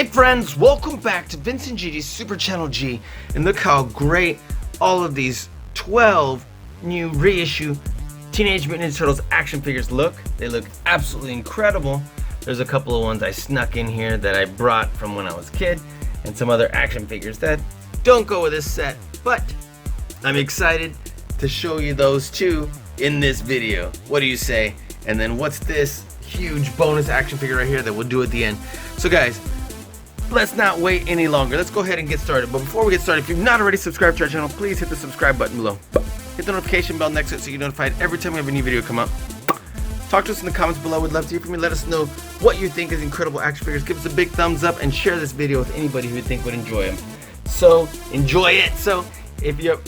Hey friends, welcome back to Vincent Gigi's Super Channel G, and look how great all of these 12 new reissue Teenage Mutant Ninja Turtles action figures look. They look absolutely incredible. There's a couple of ones I snuck in here that I brought from when I was a kid, and some other action figures that don't go with this set, but I'm excited to show you those too in this video. What do you say? And then what's this huge bonus action figure right here that we'll do at the end? So guys, let's not wait any longer. Let's go ahead and get started. But before we get started, if you've not already subscribed to our channel, please hit the subscribe button below. Hit the notification bell next to it so you're notified every time we have a new video come up. Talk to us in the comments below. We'd love to hear from you. Let us know what you think is incredible action figures. Give us a big thumbs up and share this video with anybody who you think would enjoy them. So enjoy it. So if you're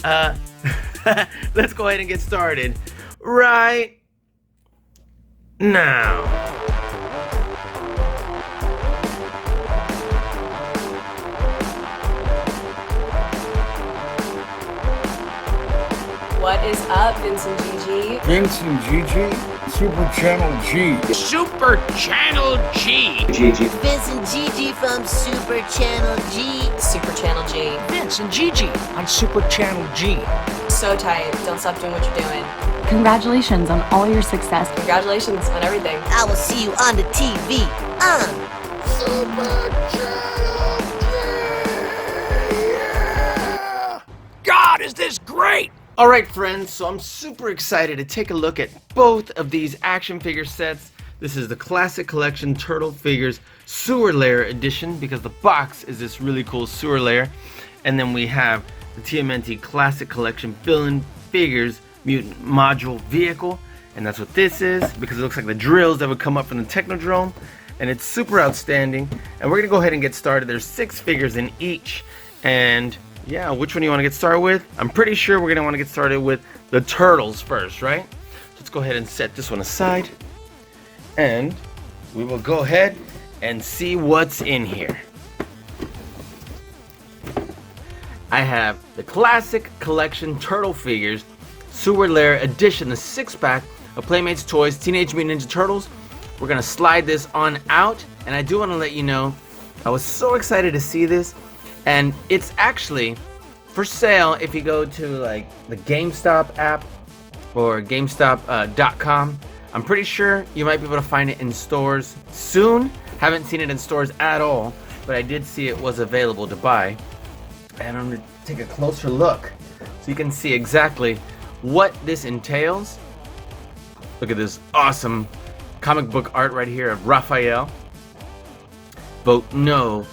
let's go ahead and get started right now. What is up, Vincent Gigi? Vincent Gigi, Super Channel G. Super Channel G. Gigi. Vincent Gigi from Super Channel G. Super Channel G. Vincent Gigi on Super Channel G. So tight. Don't stop doing what you're doing. Congratulations on all your success. Congratulations on everything. I will see you on the TV on Super Channel G. God, is this great? Alright friends, so I'm super excited to take a look at both of these action figure sets. This is the Classic Collection Turtle Figures Sewer Lair Edition, because the box is this really cool sewer lair. And then we have the TMNT Classic Collection Fill-In Figures Mutant Module Vehicle. And that's what this is, because it looks like the drills that would come up from the Technodrome. And it's super outstanding. And we're going to go ahead and get started. There's 6 figures in each. And yeah, which one do you want to get started with? I'm pretty sure we're going to want to get started with the Turtles first, right? Let's go ahead and set this one aside. And we will go ahead and see what's in here. I have the Classic Collection Turtle Figures Sewer Lair Edition, the 6-pack of Playmates Toys Teenage Mutant Ninja Turtles. We're going to slide this on out. And I do want to let you know, I was so excited to see this. And it's actually for sale if you go to like the GameStop app or GameStop.com. I'm pretty sure you might be able to find it in stores soon. Haven't seen it in stores at all, but I did see it was available to buy. And I'm going to take a closer look so you can see exactly what this entails. Look at this awesome comic book art right here of Raphael. Vote no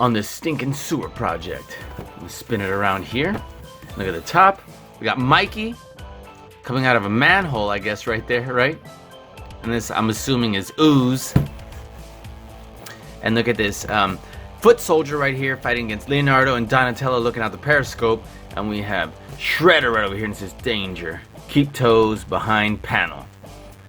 on this stinking sewer project. We spin it around here. Look at the top. We got Mikey coming out of a manhole, I guess, right there, right? And this, I'm assuming, is ooze. And look at this foot soldier right here fighting against Leonardo and Donatello looking out the periscope. And we have Shredder right over here and it says danger. Keep toes behind panel.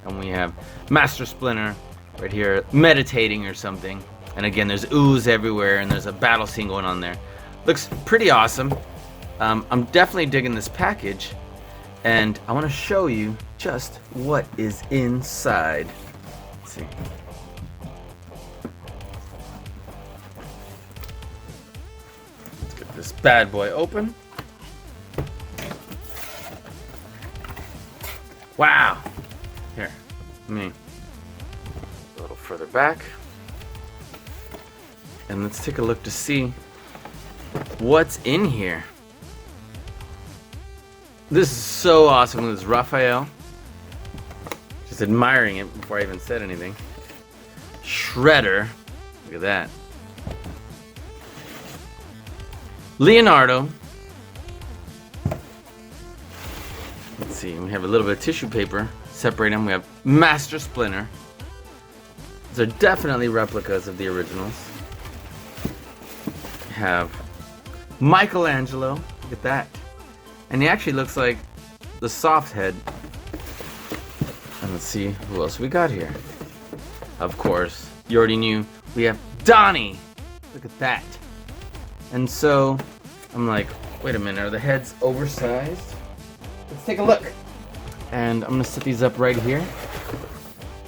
And we have Master Splinter right here meditating or something. And again, there's ooze everywhere, and there's a battle scene going on there. Looks pretty awesome. I'm definitely digging this package, and I want to show you just what is inside. Let's see. Let's get this bad boy open. Wow. Here, let me a little further back. And let's take a look to see what's in here. This is so awesome. This is Raphael. Just admiring it before I even said anything. Shredder. Look at that. Leonardo. Let's see. We have a little bit of tissue paper. Separate them. We have Master Splinter. These are definitely replicas of the originals. Have Michelangelo. Look at that. And he actually looks like the soft head. And let's see who else we got here. Of course, you already knew. We have Donnie. Look at that. And so I'm like, wait a minute, are the heads oversized? Let's take a look. And I'm gonna set these up right here.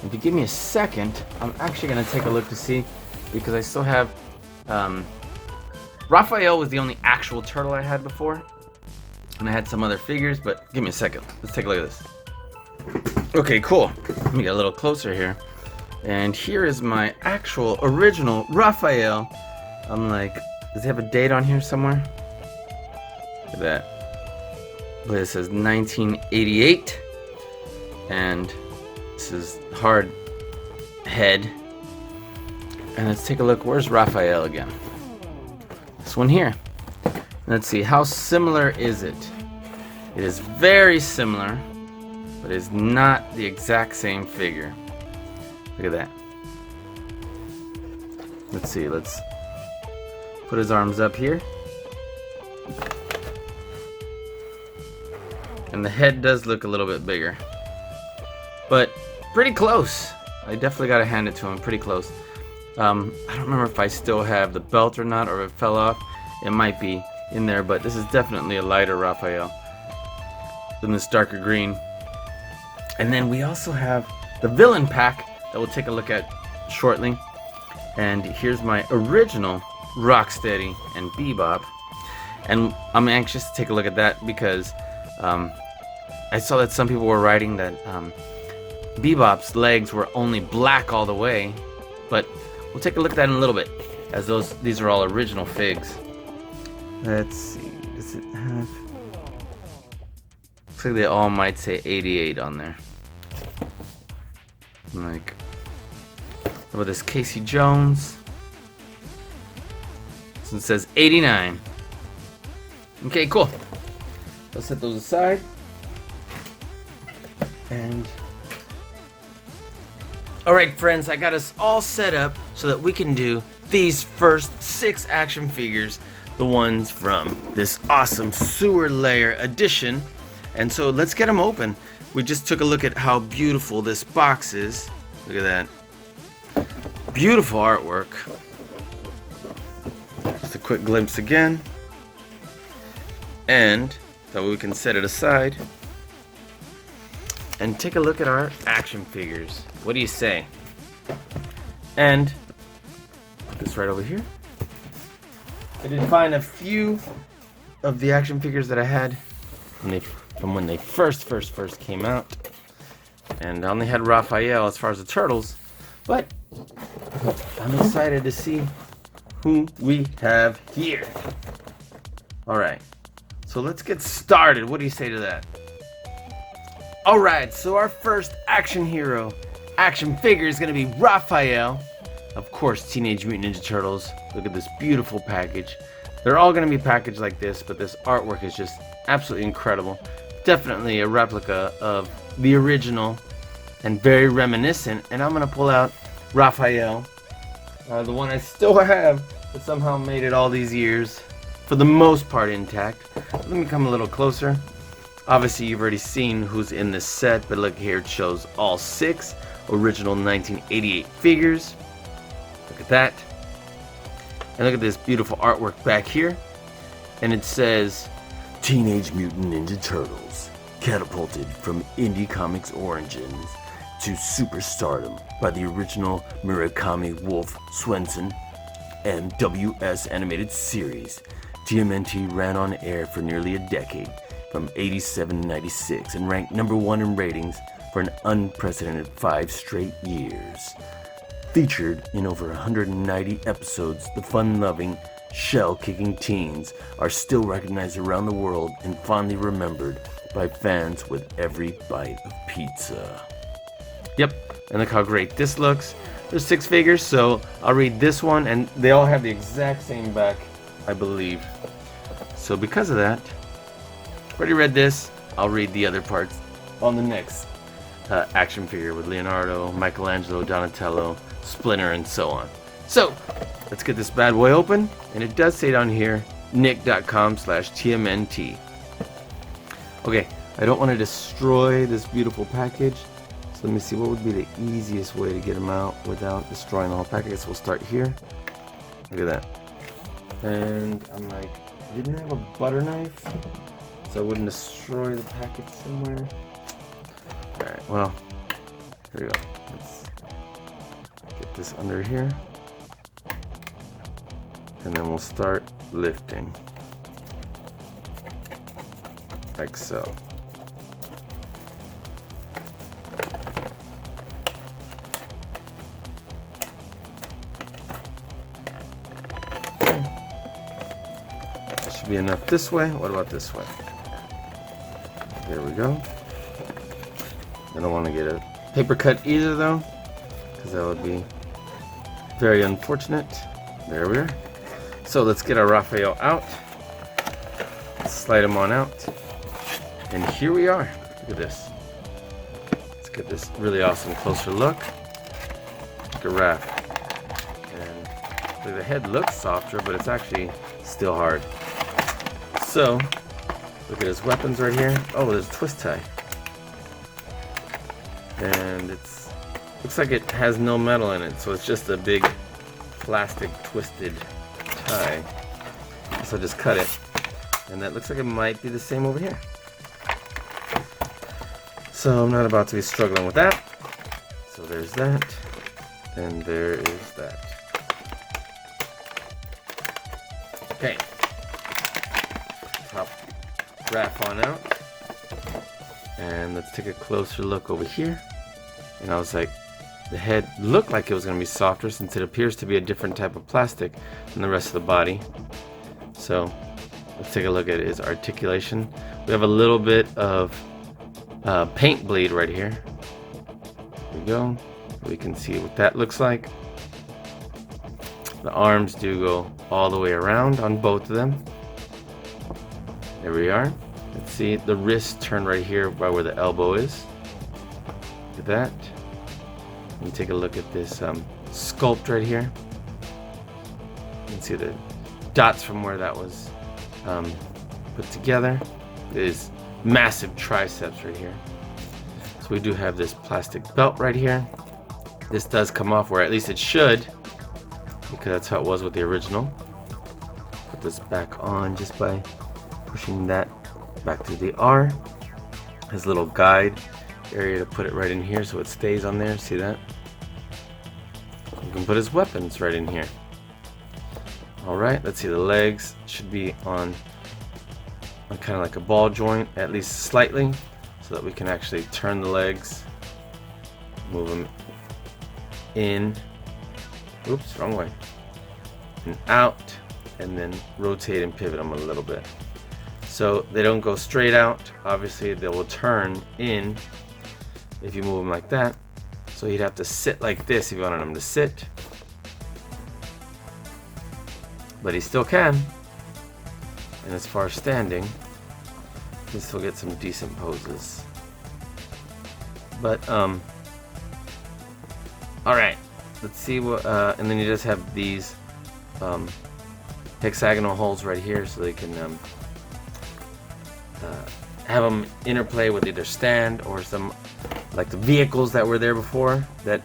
If you give me a second, I'm actually gonna take a look to see, because I still have Raphael was the only actual turtle I had before. And I had some other figures, but give me a second. Let's take a look at this. Okay, cool. Let me get a little closer here. And here is my actual original Raphael. I'm like, does he have a date on here somewhere? Look at that. But it says 1988. And this is hard head. And let's take a look. Where's Raphael again? This one here. Let's see, how similar is it? It is very similar, but it is not the exact same figure. Look at that. Let's see, let's put his arms up here. And the head does look a little bit bigger. But pretty close. I definitely gotta hand it to him, pretty close. I don't remember if I still have the belt or not, or if it fell off. It might be in there, but this is definitely a lighter Raphael than this darker green. And then we also have the villain pack that we'll take a look at shortly. And here's my original Rocksteady and Bebop. And I'm anxious to take a look at that because I saw that some people were writing that Bebop's legs were only black all the way, but we'll take a look at that in a little bit, as these are all original figs. Let's see, does it have... Looks like they all might say 88 on there. Like, how about this Casey Jones? This one says 89. Okay, cool. Let's set those aside. And... Alright friends, I got us all set up so that we can do these first 6 action figures, the ones from this awesome Sewer Lair edition. And so let's get them open. We just took a look at how beautiful this box is. Look at that. Beautiful artwork. Just a quick glimpse again. And that way we can set it aside and take a look at our action figures. What do you say? And put this right over here. I did find a few of the action figures that I had from when they first came out. And I only had Raphael as far as the turtles, but I'm excited to see who we have here. Alright, so let's get started. What do you say to that? Alright, so our first action hero, action figure is going to be Raphael. Of course, Teenage Mutant Ninja Turtles. Look at this beautiful package. They're all going to be packaged like this, but this artwork is just absolutely incredible. Definitely a replica of the original and very reminiscent. And I'm going to pull out Raphael, the one I still have, but somehow made it all these years, for the most part intact. Let me come a little closer. Obviously, you've already seen who's in this set, but look here, it shows all 6 original 1988 figures. Look at that. And look at this beautiful artwork back here. And it says, Teenage Mutant Ninja Turtles, catapulted from indie comics origins to superstardom by the original Murakami Wolf Swenson MWS animated series. TMNT ran on air for nearly a decade, from 87 to 96, and ranked #1 in ratings for an unprecedented 5 straight years. Featured in over 190 episodes, the fun-loving, shell-kicking teens are still recognized around the world and fondly remembered by fans with every bite of pizza. Yep, and look how great this looks. There's 6 figures, so I'll read this one, and they all have the exact same back, I believe. So because of that, already read this, I'll read the other parts on the next action figure with Leonardo, Michelangelo, Donatello, Splinter, and so on. So, let's get this bad boy open, and it does say down here, nick.com/TMNT. Okay, I don't want to destroy this beautiful package, so let me see what would be the easiest way to get them out without destroying the whole package. So we'll start here. Look at that. And I'm like, I didn't have a butter knife, so I wouldn't destroy the package somewhere. Alright, well, here we go. Let's get this under here. And then we'll start lifting. Like so. Should be enough this way. What about this way? There we go. I don't want to get a paper cut either though, because that would be very unfortunate. There we are. So let's get our Raphael out. Slide him on out. And here we are. Look at this. Let's get this really awesome closer look. Look at Raph. And the head looks softer, but it's actually still hard. So, look at his weapons right here. Oh, there's a twist tie. And it's looks like it has no metal in it, so it's just a big plastic twisted tie. So just cut it. And that looks like it might be the same over here. So I'm not about to be struggling with that. So there's that. And there is that. Okay. Top Raph on out. And let's take a closer look over here. And I was like, the head looked like it was going to be softer since it appears to be a different type of plastic than the rest of the body. So let's take a look at his articulation. We have a little bit of paint bleed right here. There we go. We can see what that looks like. The arms do go all the way around on both of them. There we are. Let's see the wrist turn right here by where the elbow is. Look at that. Let me take a look at this sculpt right here. You can see the dots from where that was put together. Is massive triceps right here. So we do have this plastic belt right here. This does come off, or at least it should, because that's how it was with the original. Put this back on just by pushing that back to the R. His little guide area to put it right in here so it stays on there. See that? You can put his weapons right in here. Alright, let's see, the legs should be on kind of like a ball joint, at least slightly, so that we can actually turn the legs, move them in, oops, wrong way, and out, and then rotate and pivot them a little bit. So they don't go straight out. Obviously they will turn in if you move them like that. So you'd have to sit like this if you wanted them to sit. But he still can. And as far as standing, you can still get some decent poses. But alright, let's see what and then you just have these hexagonal holes right here so they can have them interplay with either stand or some, like the vehicles that were there before that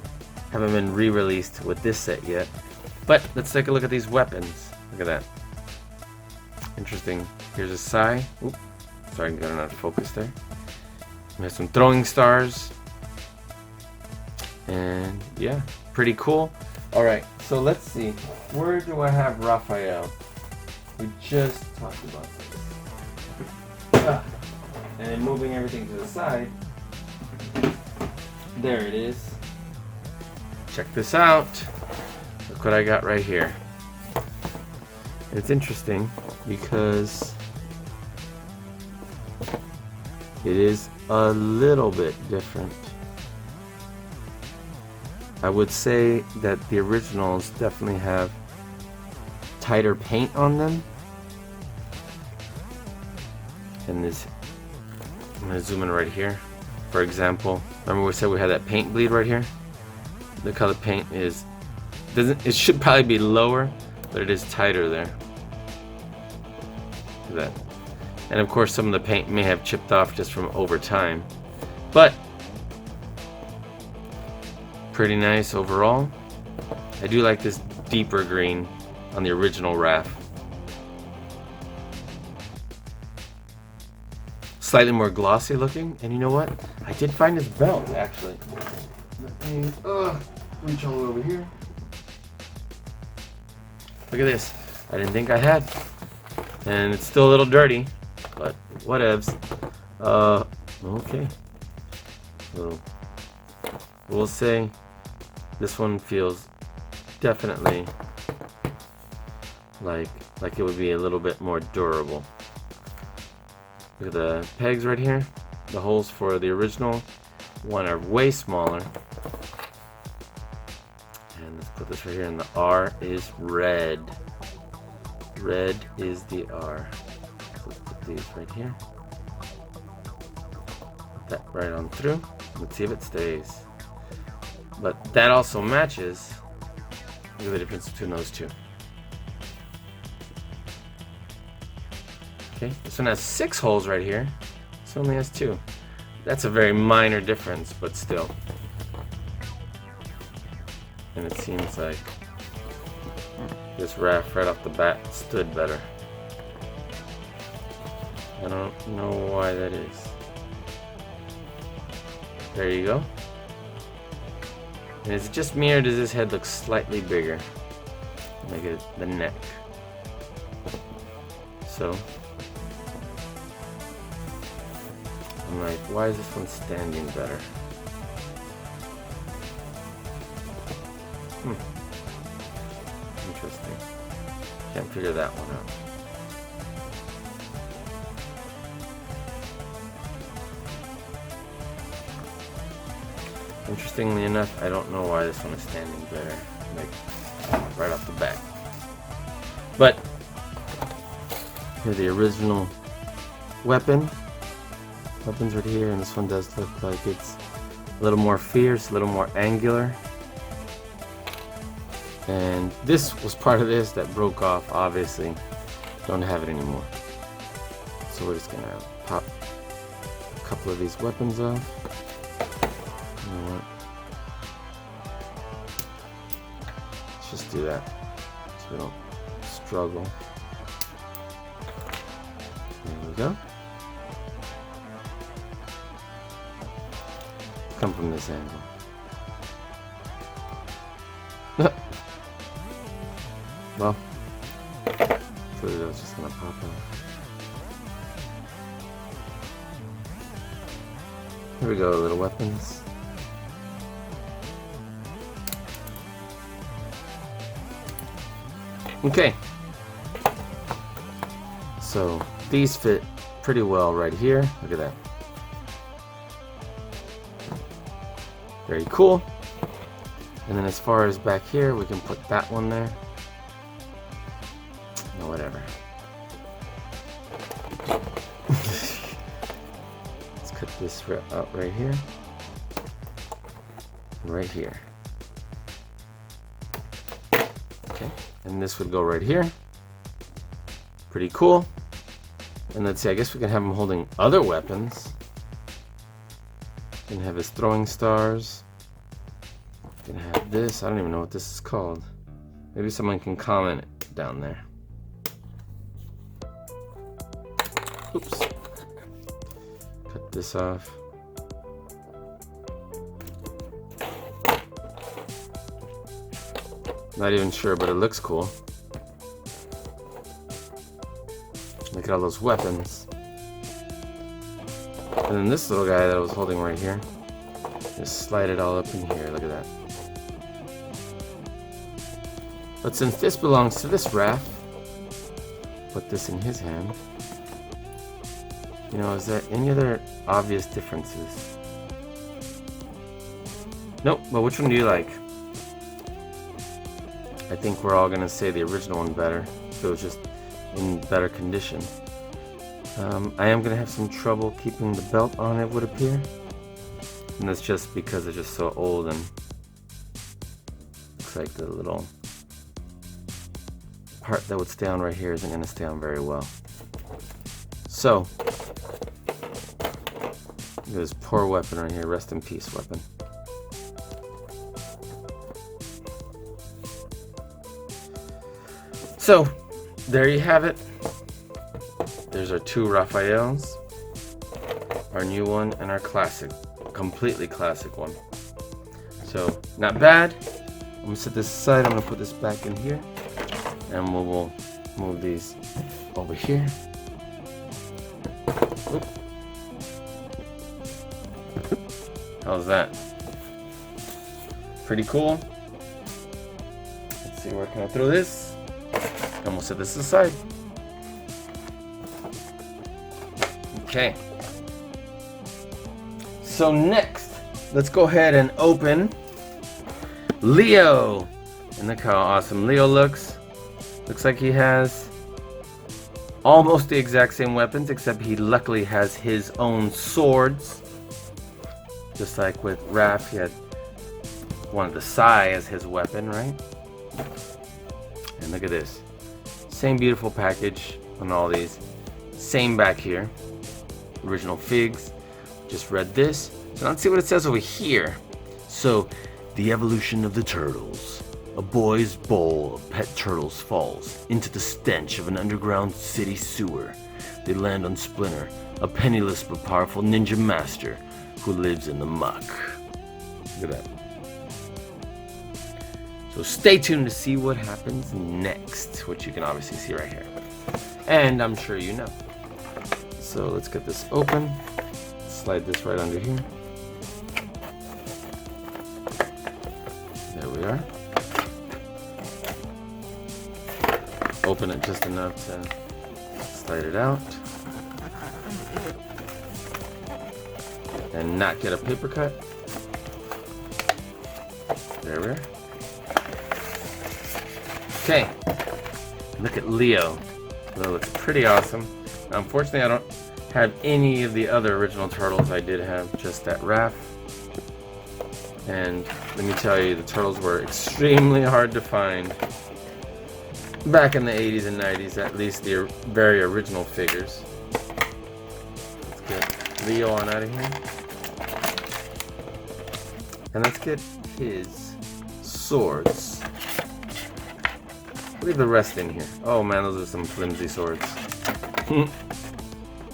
haven't been re-released with this set yet. But let's take a look at these weapons. Look at that. Interesting. Here's a sai. Oop. Sorry, I'm going out of focus there. We have some throwing stars. And yeah, pretty cool. Alright, so let's see. Where do I have Raphael? We just talked about this. And then moving everything to the side. There it is. Check this out. Look what I got right here. It's interesting because it is a little bit different. I would say that the originals definitely have tighter paint on them. And this, I'm going to zoom in right here. For example, remember we said we had that paint bleed right here? Look how the paint is, it should probably be lower, but it is tighter there. Look at that. And of course some of the paint may have chipped off just from over time. But pretty nice overall. I do like this deeper green on the original Raph. Slightly more glossy looking, and you know what? I did find his belt actually. Let me reach all over here. Look at this. I didn't think I had. And it's still a little dirty, but whatevs. Okay. So we'll say this one feels definitely like it would be a little bit more durable. Look at the pegs right here. The holes for the original one are way smaller. And let's put this right here, and the R is red. Red is the R. So let's put these right here. Put that right on through. Let's see if it stays. But that also matches. Look at the difference between those two. Okay, this one has 6 holes right here. This only has 2. That's a very minor difference, but still. And it seems like this Raph right off the bat stood better. I don't know why that is. There you go. And is it just me, or does this head look slightly bigger? Look at the neck. So I'm like, why is this one standing better? Interesting. Can't figure that one out. Interestingly enough, I don't know why this one is standing better, like right off the bat. But here's the original weapon. Weapons right here, and this one does look like it's a little more fierce, a little more angular. And this was part of this that broke off, obviously. Don't have it anymore. So we're just gonna pop a couple of these weapons off. You know what? Let's just do that so we don't struggle. There we go. Come from this angle. Well, so I was just gonna pop off. Here we go, little weapons. Okay. So these fit pretty well right here. Look at that. Very cool. And then as far as back here, we can put that one there. No, whatever. Let's cut this out right here. Right here. Okay. And this would go right here. Pretty cool. And let's see, I guess we can have him holding other weapons. Can have his throwing stars. Can have this. I don't even know what this is called. Maybe someone can comment it down there. Oops. Cut this off. Not even sure, but it looks cool. Look at all those weapons. And then this little guy that I was holding right here, just slide it all up in here. Look at that. But since this belongs to this Raph, put this in his hand. You know, is there any other obvious differences? Nope, but which one do you like? I think we're all gonna say the original one better, if it was just in better condition. I am gonna have some trouble keeping the belt on, it would appear. And that's just because it's just so old and looks like the little part that would stay on right here isn't gonna stay on very well. So, this poor weapon right here, rest in peace weapon. So, there you have it. There's our two Raphaels, our new one, and our classic, completely classic one. So, not bad. I'm gonna set this aside, I'm gonna put this back in here, and we'll move these over here. Oop. How's that? Pretty cool. Let's see, where can I throw this? And we'll set this aside. Okay. So next, let's go ahead and open Leo. And look how awesome Leo looks. Looks like he has almost the exact same weapons, except he luckily has his own swords. Just like with Raph, he had one of the Sai as his weapon, right? And look at this. Same beautiful package on all these. Same back here. Original figs. Just read this. So let's see what it says over here. So, the evolution of the turtles. A boy's bowl of pet turtles falls into the stench of an underground city sewer. They land on Splinter, a penniless but powerful ninja master who lives in the muck. Look at that. So stay tuned to see what happens next, which you can obviously see right here. And I'm sure you know. So let's get this open. Slide this right under here. There we are. Open it just enough to slide it out. And not get a paper cut. There we are. Okay. Look at Leo. Leo looks pretty awesome. Now, unfortunately, I don't have any of the other original turtles. I did have just that Raph. And let me tell you, the turtles were extremely hard to find back in the 80s and 90s, at least the very original figures. Let's get Leo on out of here. And let's get his swords. Leave the rest in here. Oh man, those are some flimsy swords.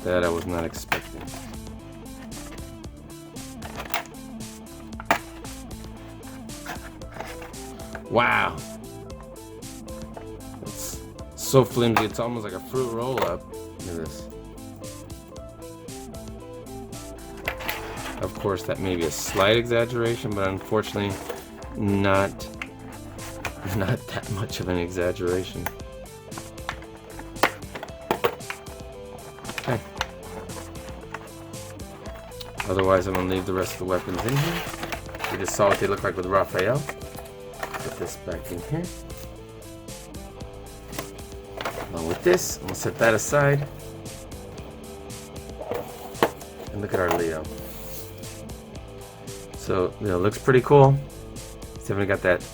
That I was not expecting. Wow. It's so flimsy, it's almost like a fruit roll-up. Look at this. Of course, that may be a slight exaggeration, but unfortunately, not that much of an exaggeration. Okay. Otherwise, I'm gonna leave the rest of the weapons in here. We just saw what they look like with Raphael. Put this back in here. Along with this, I'm gonna set that aside. And look at our Leo. So, Leo looks pretty cool. He's definitely got that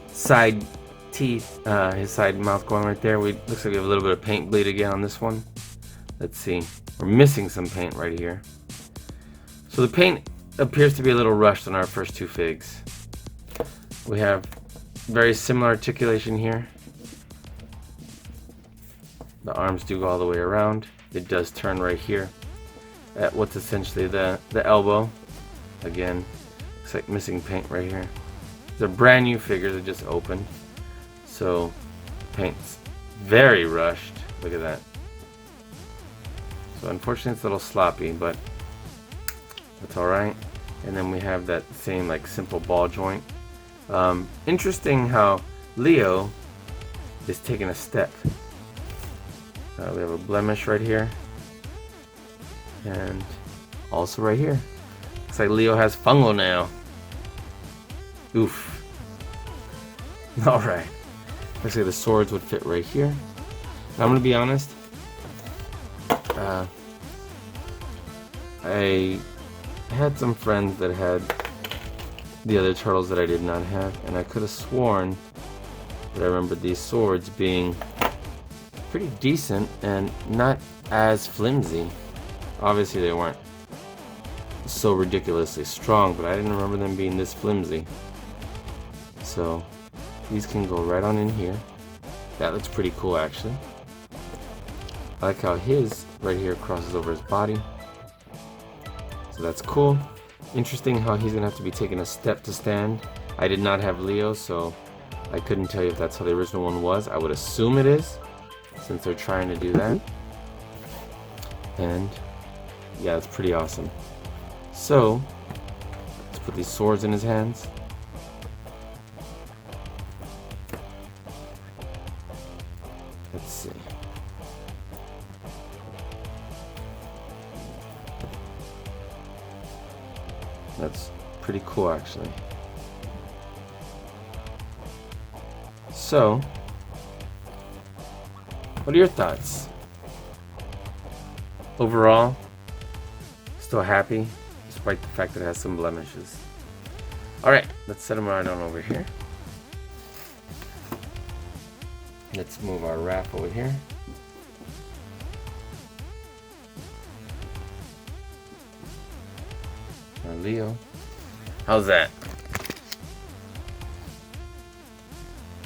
side teeth, his side mouth going right there. Looks like we have a little bit of paint bleed again on this one. Let's see. We're missing some paint right here. So the paint appears to be a little rushed on our first two figs. We have very similar articulation here. The arms do go all the way around. It does turn right here at what's essentially the elbow. Again, looks like missing paint right here. They're brand new figures that just opened. So paint's very rushed. Look at that. So unfortunately it's a little sloppy, but that's alright. And then we have that same like simple ball joint. Interesting how Leo is taking a step. We have a blemish right here. And also right here. Looks like Leo has fungal now. Oof. Alright. Looks like the swords would fit right here. I'm gonna be honest. I had some friends that had the other turtles that I did not have, and I could have sworn that I remembered these swords being pretty decent and not as flimsy. Obviously they weren't so ridiculously strong, but I didn't remember them being this flimsy. So these can go right on in here. That looks pretty cool actually. I like how his right here crosses over his body. So that's cool. Interesting how he's gonna have to be taking a step to stand. I did not have Leo, so I couldn't tell you if that's how the original one was. I would assume it is. since they're trying to do that. And yeah, it's pretty awesome. So let's put these swords in his hands. Let's see. That's pretty cool, actually. So, what are your thoughts? Overall, still happy, despite the fact that it has some blemishes. Alright, let's set them right on over here. Let's move our Raph over here. Our Leo. How's that?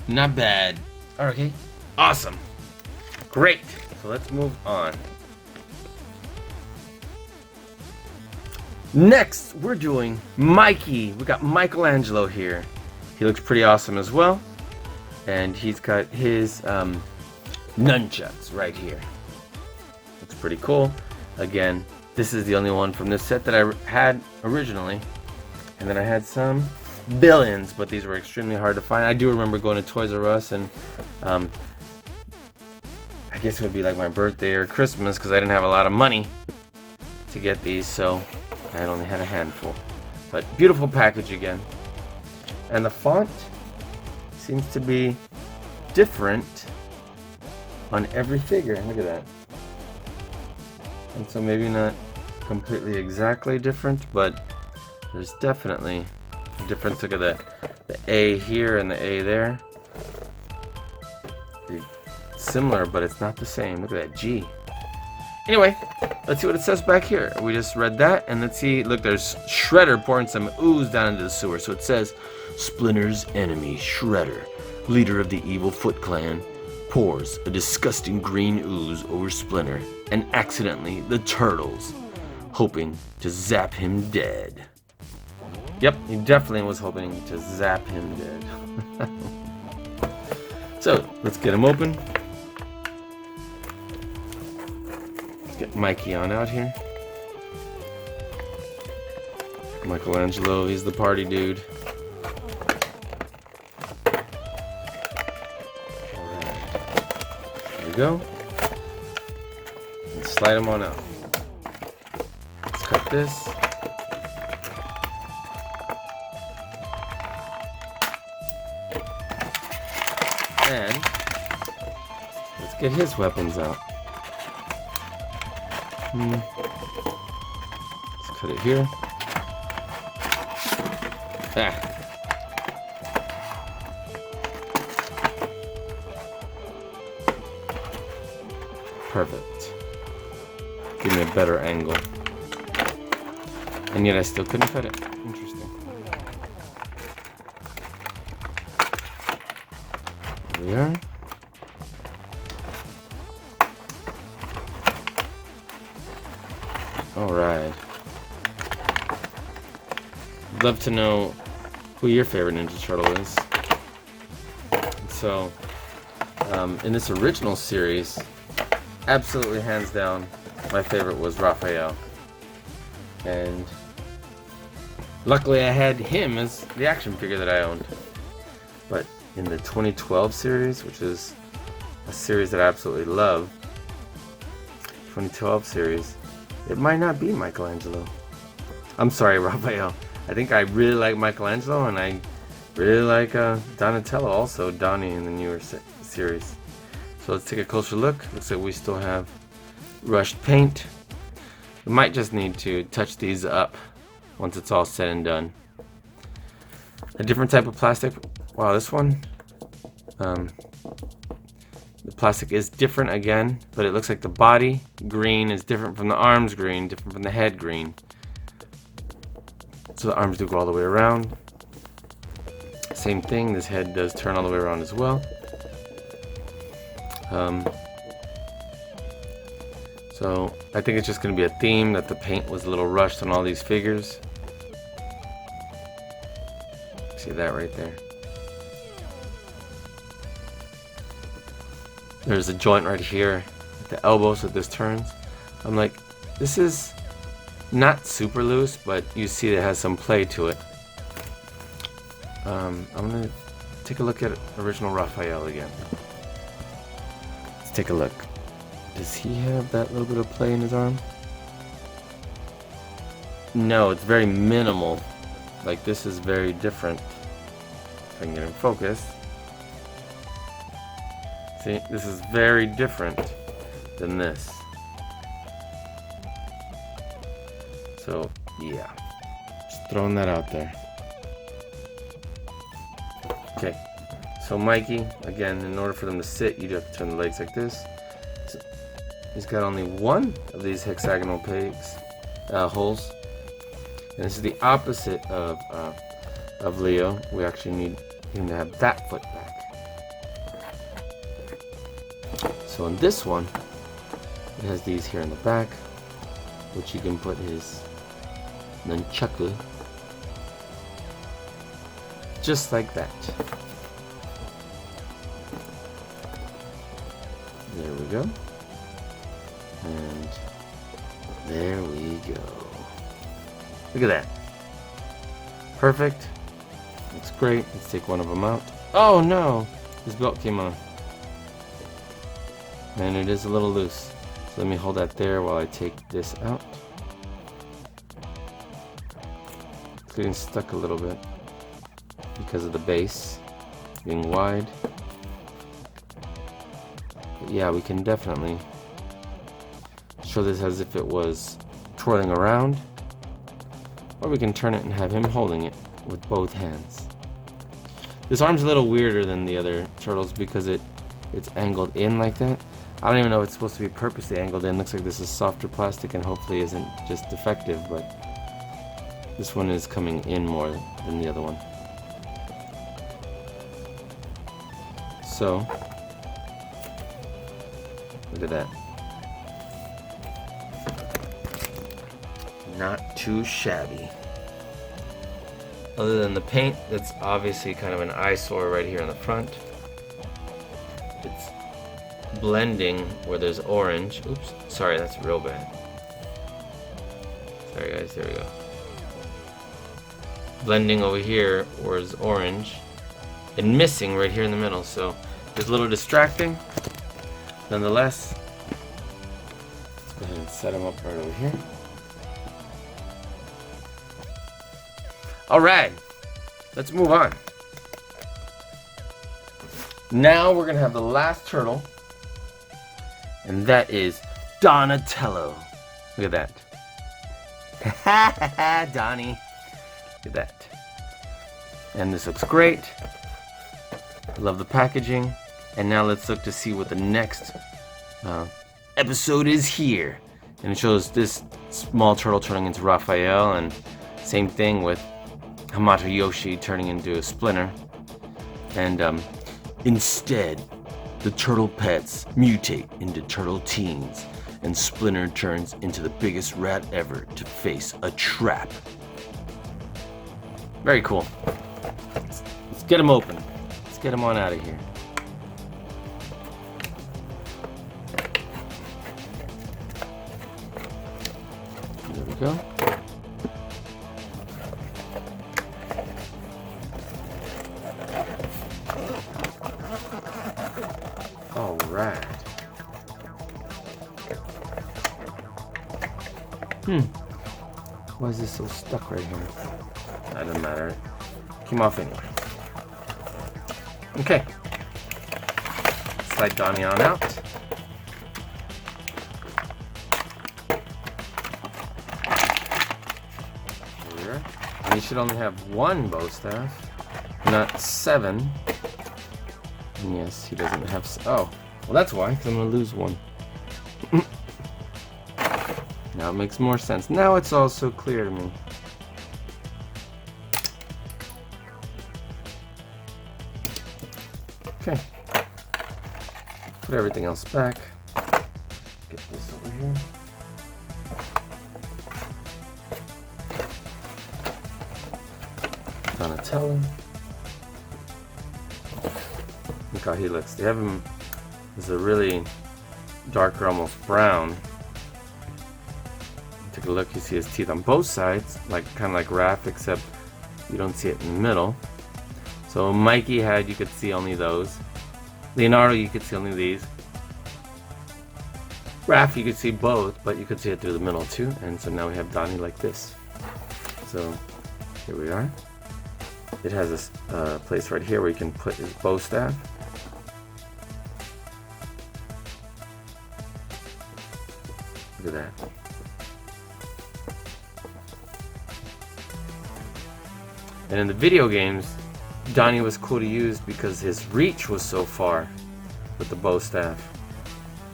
Not bad. Okay. Awesome. Great. So let's move on. Next, we're doing Mikey. We got Michelangelo here. He looks pretty awesome as well. And he's got his nunchucks right here. Looks pretty cool. Again, this is the only one from this set that I had originally. And then I had some billions, but these were extremely hard to find. I do remember going to Toys R Us and I guess it would be like my birthday or Christmas because I didn't have a lot of money to get these, so I only had a handful. But beautiful package again. And the font seems to be different on every figure. Look at that. And so maybe not completely exactly different, but there's definitely a difference. Look at that. The A here and the A there. They're similar, but it's not the same. Look at that G. Anyway, let's see what it says back here. We just read that, and let's see. Look, there's Shredder pouring some ooze down into the sewer. So it says, Splinter's enemy, Shredder, leader of the evil Foot Clan, pours a disgusting green ooze over Splinter and accidentally the turtles, hoping to zap him dead. Yep, he definitely was hoping to zap him dead. So, let's get him open. Let's get Mikey on out here. Michelangelo, he's the party dude. Go and slide them on out. Let's cut this. And let's get his weapons out. Let's cut it here. Ah. Perfect. Give me a better angle. And yet I still couldn't cut it. Interesting. There we are. Alright. I'd love to know who your favorite Ninja Turtle is. So, in this original series, absolutely hands down, my favorite was Raphael. And luckily I had him as the action figure that I owned. But in the 2012 series, which is a series that I absolutely love, 2012 series, it might not be Michelangelo. I'm sorry, Raphael. I think I really like Michelangelo, and I really like Donatello, also Donnie in the newer series. So let's take a closer look. Looks like we still have rushed paint. We might just need to touch these up once it's all said and done. A different type of plastic. Wow, this one, the plastic is different again, but it looks like the body green is different from the arms green, different from the head green. So the arms do go all the way around. Same thing, this head does turn all the way around as well. So I think it's just going to be a theme that the paint was a little rushed on all these figures. See that right there. There's a joint right here at the elbow, so this turns. I'm like, this is not super loose, but you see it has some play to it. I'm gonna take a look at original Raphael again. Let's take a look. Does he have that little bit of play in his arm? No, it's very minimal. Like, this is very different. If I can get in focus. See, this is very different than this. So, yeah. Just throwing that out there. Okay. So Mikey, again, in order for them to sit, you have to turn the legs like this. So he's got only one of these hexagonal pegs, holes. And this is the opposite of Leo. We actually need him to have that foot back. So in this one, it has these here in the back, which you can put his nunchaku just like that. There we go. And there we go. Look at that. Perfect. Looks great. Let's take one of them out. Oh no! His belt came on. And it is a little loose. So let me hold that there while I take this out. It's getting stuck a little bit because of the base being wide. But yeah, we can definitely show this as if it was twirling around. Or we can turn it and have him holding it with both hands. This arm's a little weirder than the other turtles because it's angled in like that. I don't even know if it's supposed to be purposely angled in. Looks like this is softer plastic and hopefully isn't just defective, but this one is coming in more than the other one. So, look at that. Not too shabby. Other than the paint, that's obviously kind of an eyesore right here in the front. It's blending where there's orange. Oops, sorry, that's real bad. Sorry guys, there we go. Blending over here where it's orange and missing right here in the middle, so it's a little distracting. Nonetheless, let's go ahead and set them up right over here. Alright, let's move on. Now we're gonna have the last turtle, and that is Donatello. Look at that. Donnie. Look at that. And this looks great. I love the packaging. And now let's look to see what the next episode is here. And it shows this small turtle turning into Raphael, and same thing with Hamato Yoshi turning into a Splinter. And instead, the turtle pets mutate into turtle teens, and Splinter turns into the biggest rat ever to face a trap. Very cool. Let's get him open. Let's get him on out of here. There we go. Alright. Why is this so stuck right here? That doesn't matter. Came off anyway. Okay. Slide Donnie on out. Here. And you should only have one bow staff, not 7. And yes, he doesn't have. Oh, well, that's why, because I'm going to lose one. Now it makes more sense. Now it's all so clear to me. Okay. Put everything else back. Get this over here. Donatello. Look how he looks. They have him is a really darker, almost brown. Take a look, you see his teeth on both sides, like kind of like Raph, except you don't see it in the middle. So Mikey had, you could see only those. Leonardo, you could see only these. Raph, you could see both, but you could see it through the middle too. And so now we have Donnie like this. So here we are. It has this place right here where you can put his bow staff. Look at that. And in the video games, Donnie was cool to use because his reach was so far with the bow staff.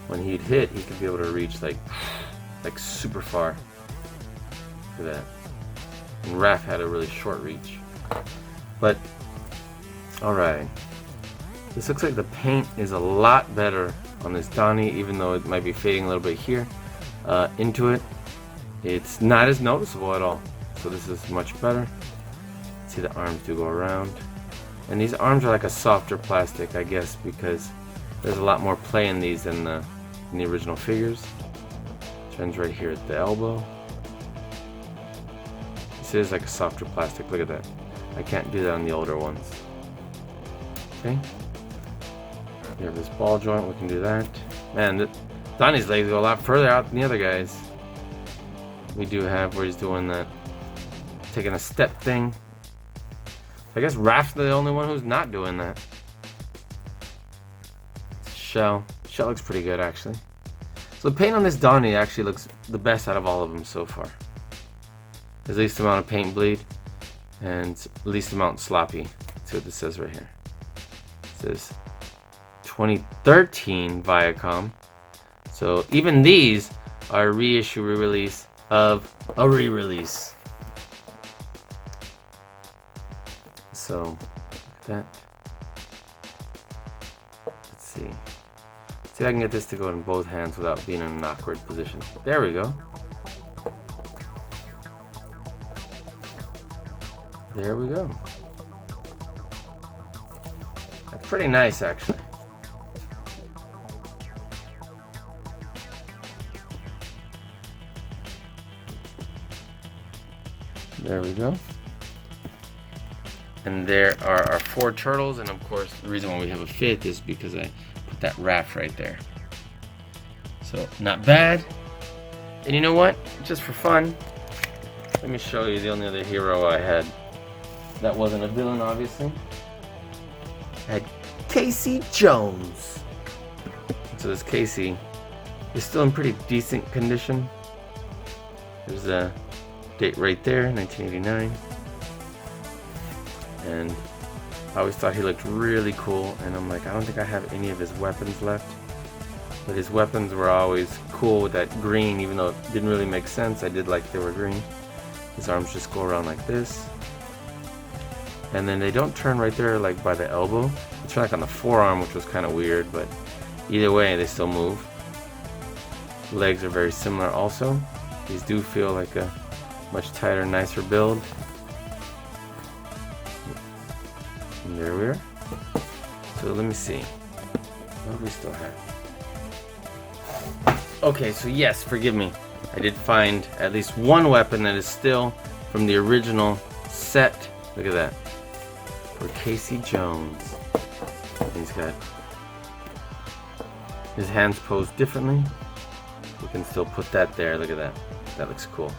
When he'd hit, he could be able to reach like super far. Look at that. And Raph had a really short reach. But, alright. This looks like the paint is a lot better on this Donnie, even though it might be fading a little bit here. Into it, it's not as noticeable at all. So this is much better. See, the arms do go around. And these arms are like a softer plastic, I guess, because there's a lot more play in these than the original figures. Ends right here at the elbow. This is like a softer plastic. Look at that. I can't do that on the older ones. Okay. You have this ball joint. We can do that. Man, Donnie's legs go a lot further out than the other guys. We do have where he's doing that, taking a step thing. I guess Raph's the only one who's not doing that. Shell looks pretty good actually. So the paint on this Donnie actually looks the best out of all of them so far. There's least amount of paint bleed and least amount sloppy. Let's see what this says right here. It says 2013 Viacom. So even these are a reissue re-release of a re-release. So that. Let's see. See if I can get this to go in both hands without being in an awkward position. There we go. There we go. That's pretty nice actually. There we go. And there are our 4 turtles, and of course the reason why we have a 5th is because I put that Raph right there. So not bad. And you know what? Just for fun, let me show you the only other hero I had that wasn't a villain, obviously. I had Casey Jones. So this Casey is still in pretty decent condition. There's a date right there, 1989. And I always thought he looked really cool, and I'm like, I don't think I have any of his weapons left. But his weapons were always cool with that green, even though it didn't really make sense. I did like they were green. His arms just go around like this. And then they don't turn right there like by the elbow. They turn like on the forearm, which was kind of weird, but either way, they still move. Legs are very similar also. These do feel like a much tighter, nicer build. And there we are. So let me see. What do we still have? Okay, so yes, forgive me. I did find at least one weapon that is still from the original set. Look at that. For Casey Jones. He's got his hands posed differently. We can still put that there. Look at that. That looks cool.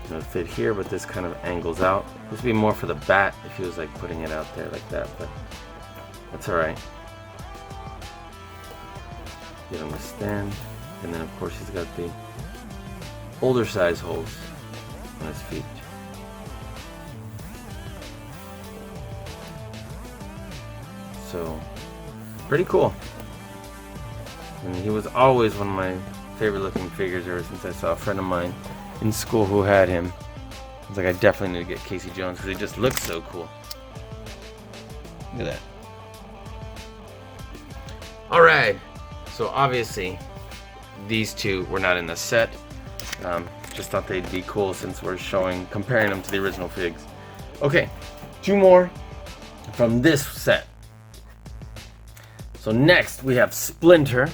It'll fit here, but this kind of angles out. This would be more for the bat if he was like putting it out there like that, but that's alright. Get him to stand, and then of course he's got the older size holes on his feet. So, pretty cool. And he was always one of my favorite looking figures ever since I saw a friend of mine in school who had him. I was like, I definitely need to get Casey Jones because he just looks so cool. Look at that. Alright, so obviously these two were not in the set. Just thought they'd be cool since we're comparing them to the original figs. Okay, 2 more from this set. So next we have Splinter.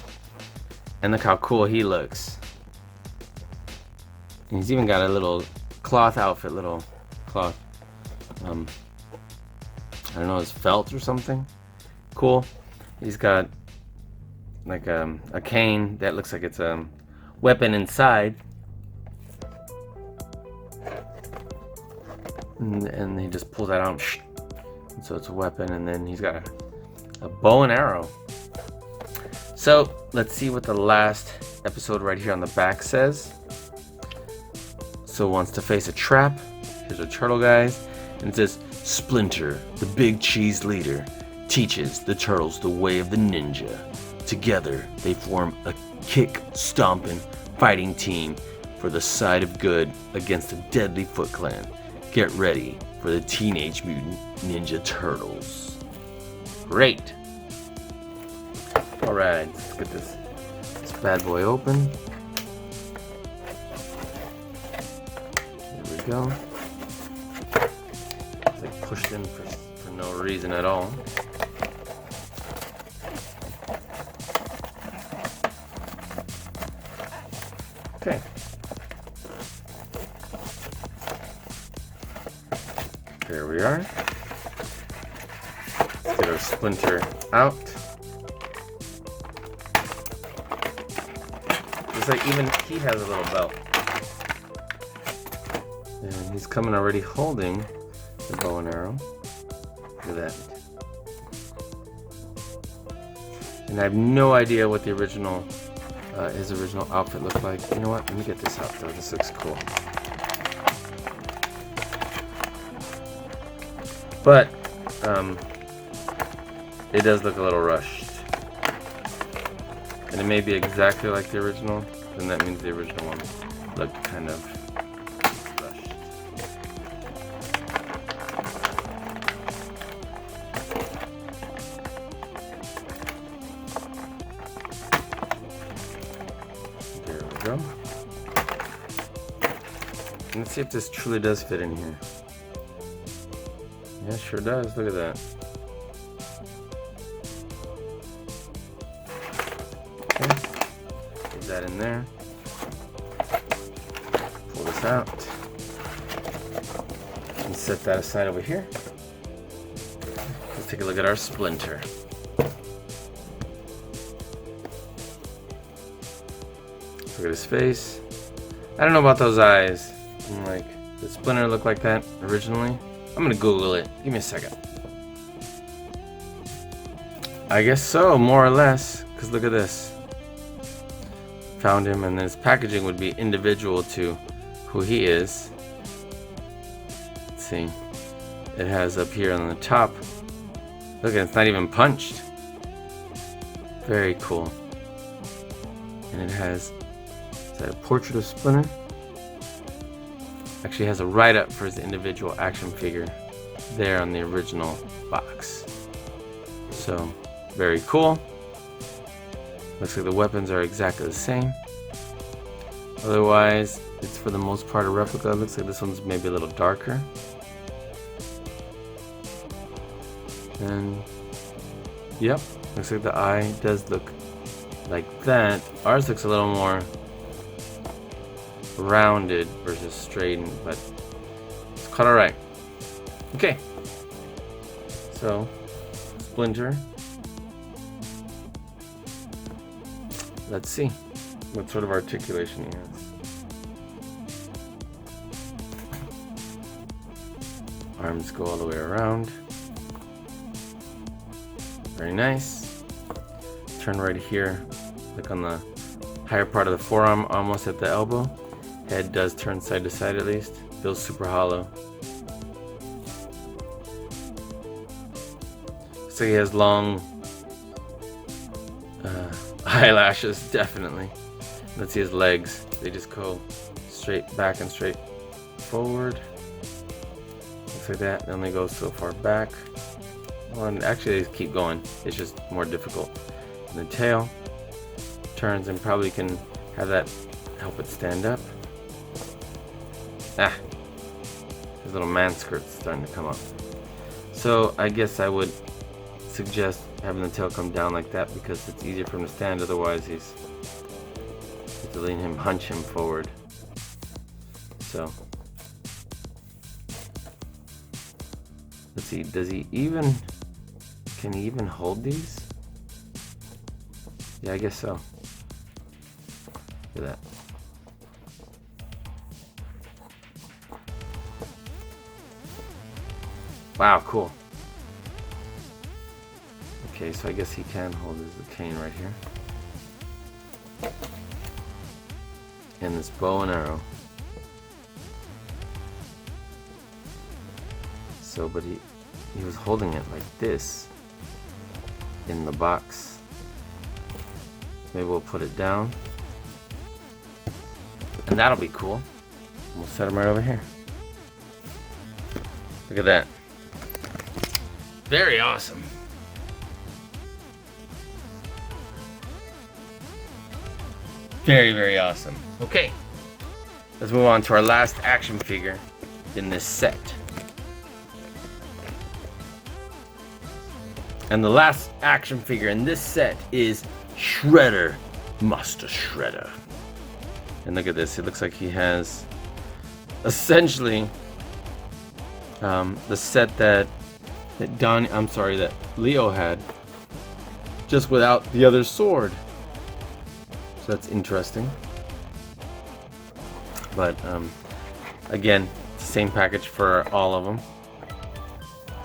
And look how cool he looks. And he's even got a little cloth outfit, little cloth. I don't know, it's felt or something. Cool. He's got like a cane that looks like it's a weapon inside. And he just pulls that out. And so it's a weapon, and then he's got a bow and arrow. So let's see what the last episode right here on the back says. So wants to face a trap. Here's a turtle, guys. And it says, Splinter, the big cheese leader, teaches the turtles the way of the ninja. Together, they form a kick-stomping fighting team for the side of good against the deadly Foot Clan. Get ready for the Teenage Mutant Ninja Turtles. Great. Alright, let's get this bad boy open. There we go. It's like pushed in for no reason at all. Okay. There we are. Let's get our Splinter out. It's like even he has a little belt. And he's coming already holding the bow and arrow. Look at that. And I have no idea what the original, his original outfit looked like. You know what? Let me get this out though. This looks cool. But it does look a little rushed. And it may be exactly like the original, then that means the original one looked kind of rushed. There we go. And let's see if this truly does fit in here. Yeah, sure does. Look at that. Okay. Put that in there. Pull this out. And set that aside over here. Let's take a look at our Splinter. Look at his face. I don't know about those eyes. Like, did Splinter look like that originally? I'm gonna Google it. Give me a second. I guess so, more or less. Because look at this. Found him, and then his packaging would be individual to who he is. Let's see. It has up here on the top. Look, it's not even punched. Very cool. And it has, is that a portrait of Splinter? Actually has a write-up for his individual action figure there on the original box. So, very cool. Looks like the weapons are exactly the same. Otherwise, it's for the most part a replica. Looks like this one's maybe a little darker. And, yep, looks like the eye does look like that. Ours looks a little more rounded versus straightened, but it's quite alright. Okay, so Splinter. Let's see what sort of articulation he has. Arms go all the way around. Very nice. Turn right here, like on the higher part of the forearm, almost at the elbow. Head does turn side to side at least. Feels super hollow. So he has long eyelashes, definitely. Let's see his legs. They just go straight back and straight forward. Looks like that. They only go so far back. Well, and actually they just keep going. It's just more difficult. And the tail turns and probably can have that help it stand up. Ah, his little man skirt's starting to come up. So I guess I would suggest having the tail come down like that because it's easier for him to stand. Otherwise, he's letting him hunch him forward. So let's see. Does he even? Can he even hold these? Yeah, I guess so. Look at that. Wow, cool. Okay, so I guess he can hold the cane right here. And this bow and arrow. So, but he was holding it like this in the box. Maybe we'll put it down. And that'll be cool. We'll set him right over here. Look at that. Very awesome. Very, very awesome. Okay. Let's move on to our last action figure in this set. And the last action figure in this set is Shredder, Master Shredder. And look at this. It looks like he has essentially the set that that Leo had, just without the other sword. So that's interesting. But again, same package for all of them.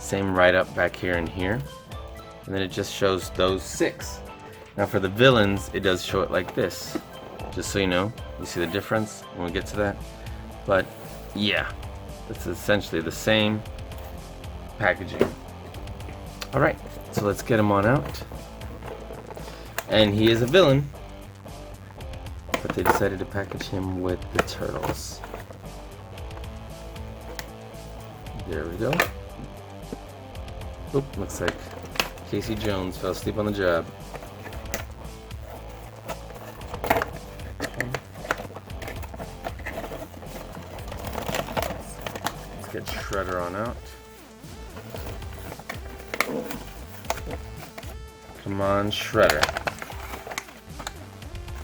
Same write-up back here and here. And then it just shows those 6. Now for the villains, it does show it like this. Just so you know, you see the difference when we get to that. But yeah, it's essentially the same packaging. Alright, so let's get him on out. And he is a villain, but they decided to package him with the turtles. There we go. Oop, looks like Casey Jones fell asleep on the job. Let's get Shredder on out. Come on, Shredder.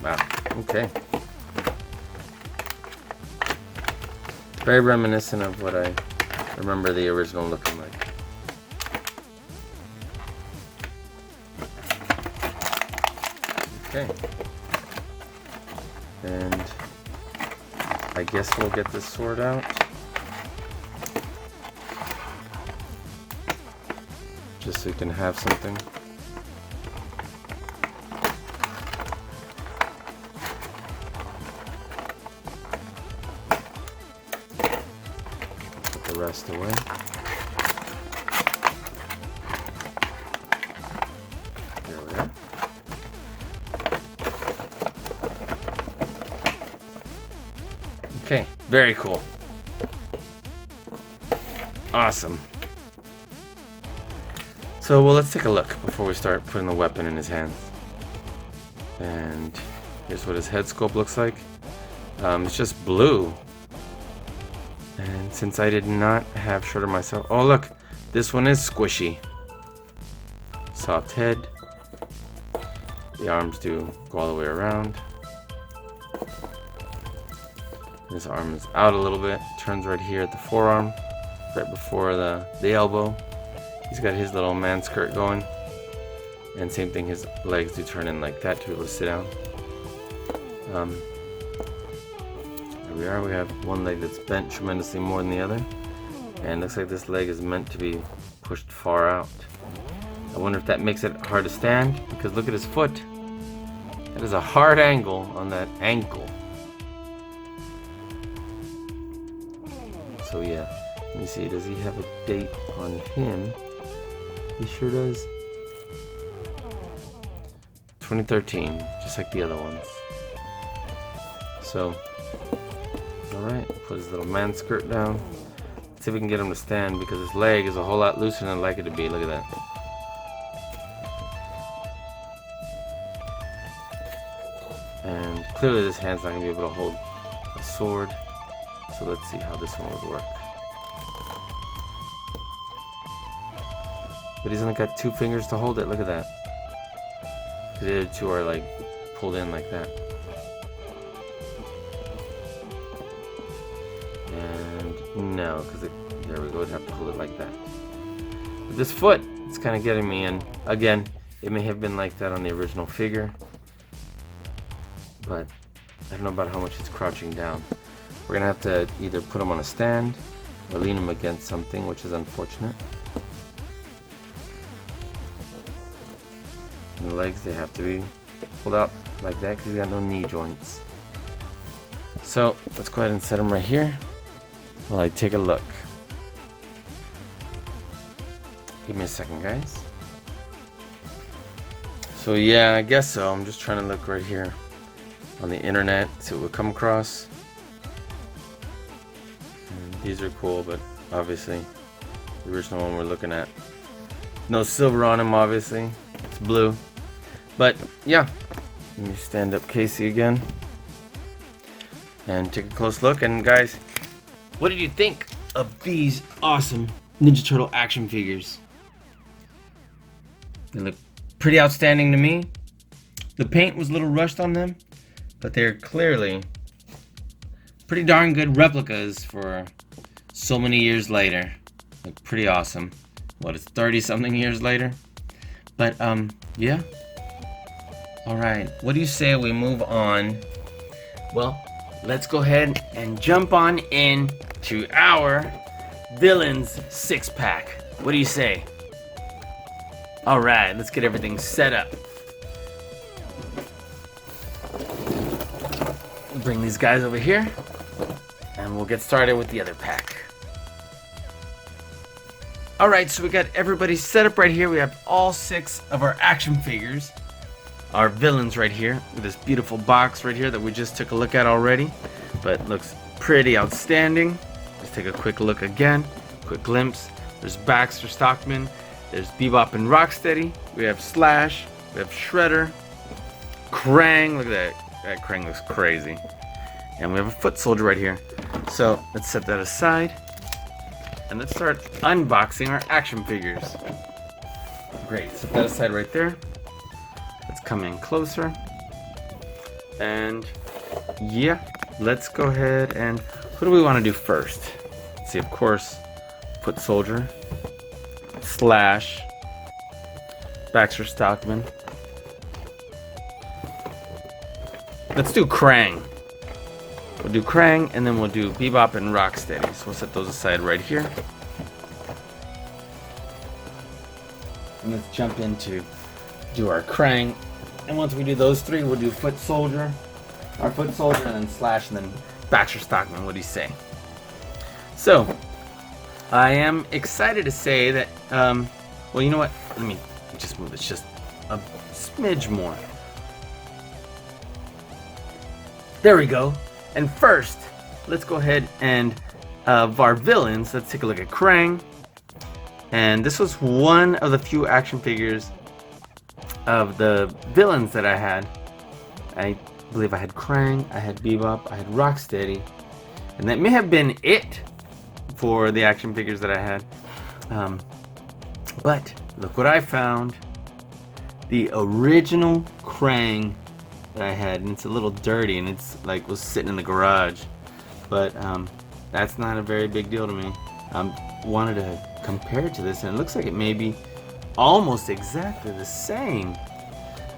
Wow, okay. Very reminiscent of what I remember the original looking like. Okay. And I guess we'll get this sword out. Just so you can have something. Put the rest away. There we are. Okay, very cool. Awesome. So, well, let's take a look before we start putting the weapon in his hands. And here's what his head sculpt looks like. It's just blue. And since I did not have Shredder myself... Oh, look! This one is squishy. Soft head. The arms do go all the way around. His arm is out a little bit. Turns right here at the forearm. Right before the elbow. He's got his little man skirt going. And same thing, his legs do turn in like that to be able to sit down. Here we are. We have one leg that's bent tremendously more than the other. And looks like this leg is meant to be pushed far out. I wonder if that makes it hard to stand, because look at his foot. That is a hard angle on that ankle. So yeah, let me see, does he have a date on him? He sure does. 2013, just like the other ones. So, alright, put his little man skirt down. Let's see if we can get him to stand, because his leg is a whole lot looser than I'd like it to be. Look at that. And clearly this hand's not going to be able to hold a sword. So let's see how this one would work. But he's only got 2 fingers to hold it. Look at that. The other 2 are like pulled in like that. And no, because there we go. We'd have to hold it like that. But this foot, it's kind of getting me in. Again, it may have been like that on the original figure, but I don't know about how much it's crouching down. We're gonna have to either put him on a stand or lean him against something, which is unfortunate. And the legs, they have to be pulled out like that because he's got no knee joints. So let's go ahead and set him right here while I take a look. Give me a second, guys. So yeah, I guess so. I'm just trying to look right here on the internet, see what we come across. And these are cool, but obviously the original one we're looking at, no silver on him, obviously. It's blue. But yeah, let me stand up Casey again and take a close look. And guys, what did you think of these awesome Ninja Turtle action figures? They look pretty outstanding to me. The paint was a little rushed on them, but they're clearly pretty darn good replicas for so many years later. Look pretty awesome. What, it's 30 something years later? But yeah. Alright, what do you say we move on? Well, let's go ahead and jump on in to our Villains 6-pack. What do you say? Alright, let's get everything set up. Bring these guys over here, and we'll get started with the other pack. Alright, so we got everybody set up right here. We have all 6 of our action figures. Our villains right here, with this beautiful box right here that we just took a look at already, but looks pretty outstanding. Let's take a quick look again, quick glimpse. There's Baxter, Stockman, there's Bebop and Rocksteady, we have Slash, we have Shredder, Krang, look at that, that Krang looks crazy, and we have a foot soldier right here. So let's set that aside, and let's start unboxing our action figures. Great, set that aside right there. Let's come in closer, and yeah, let's go ahead and what do we want to do first? Let's see, of course, foot soldier, Slash, Baxter, Stockman. Let's do Krang. We'll do Krang, and then we'll do Bebop and Rocksteady. So we'll set those aside right here. And let's jump into do our Krang. And once we do those 3, we'll do foot soldier, our foot soldier, and then Slash, and then Baxter, Stockman. What do you say? So I am excited to say that, well, you know what? Let me just move this just a smidge more. There we go. And first, let's go ahead and of our villains, let's take a look at Krang. And this was one of the few action figures of the villains that I had. I believe I had Krang, I had Bebop, I had Rocksteady, and that may have been it for the action figures that I had. But look what I found. The original Krang that I had, and it's a little dirty, and it's like was sitting in the garage. But that's not a very big deal to me. Wanted to compare it to this, and it looks like it may be almost exactly the same.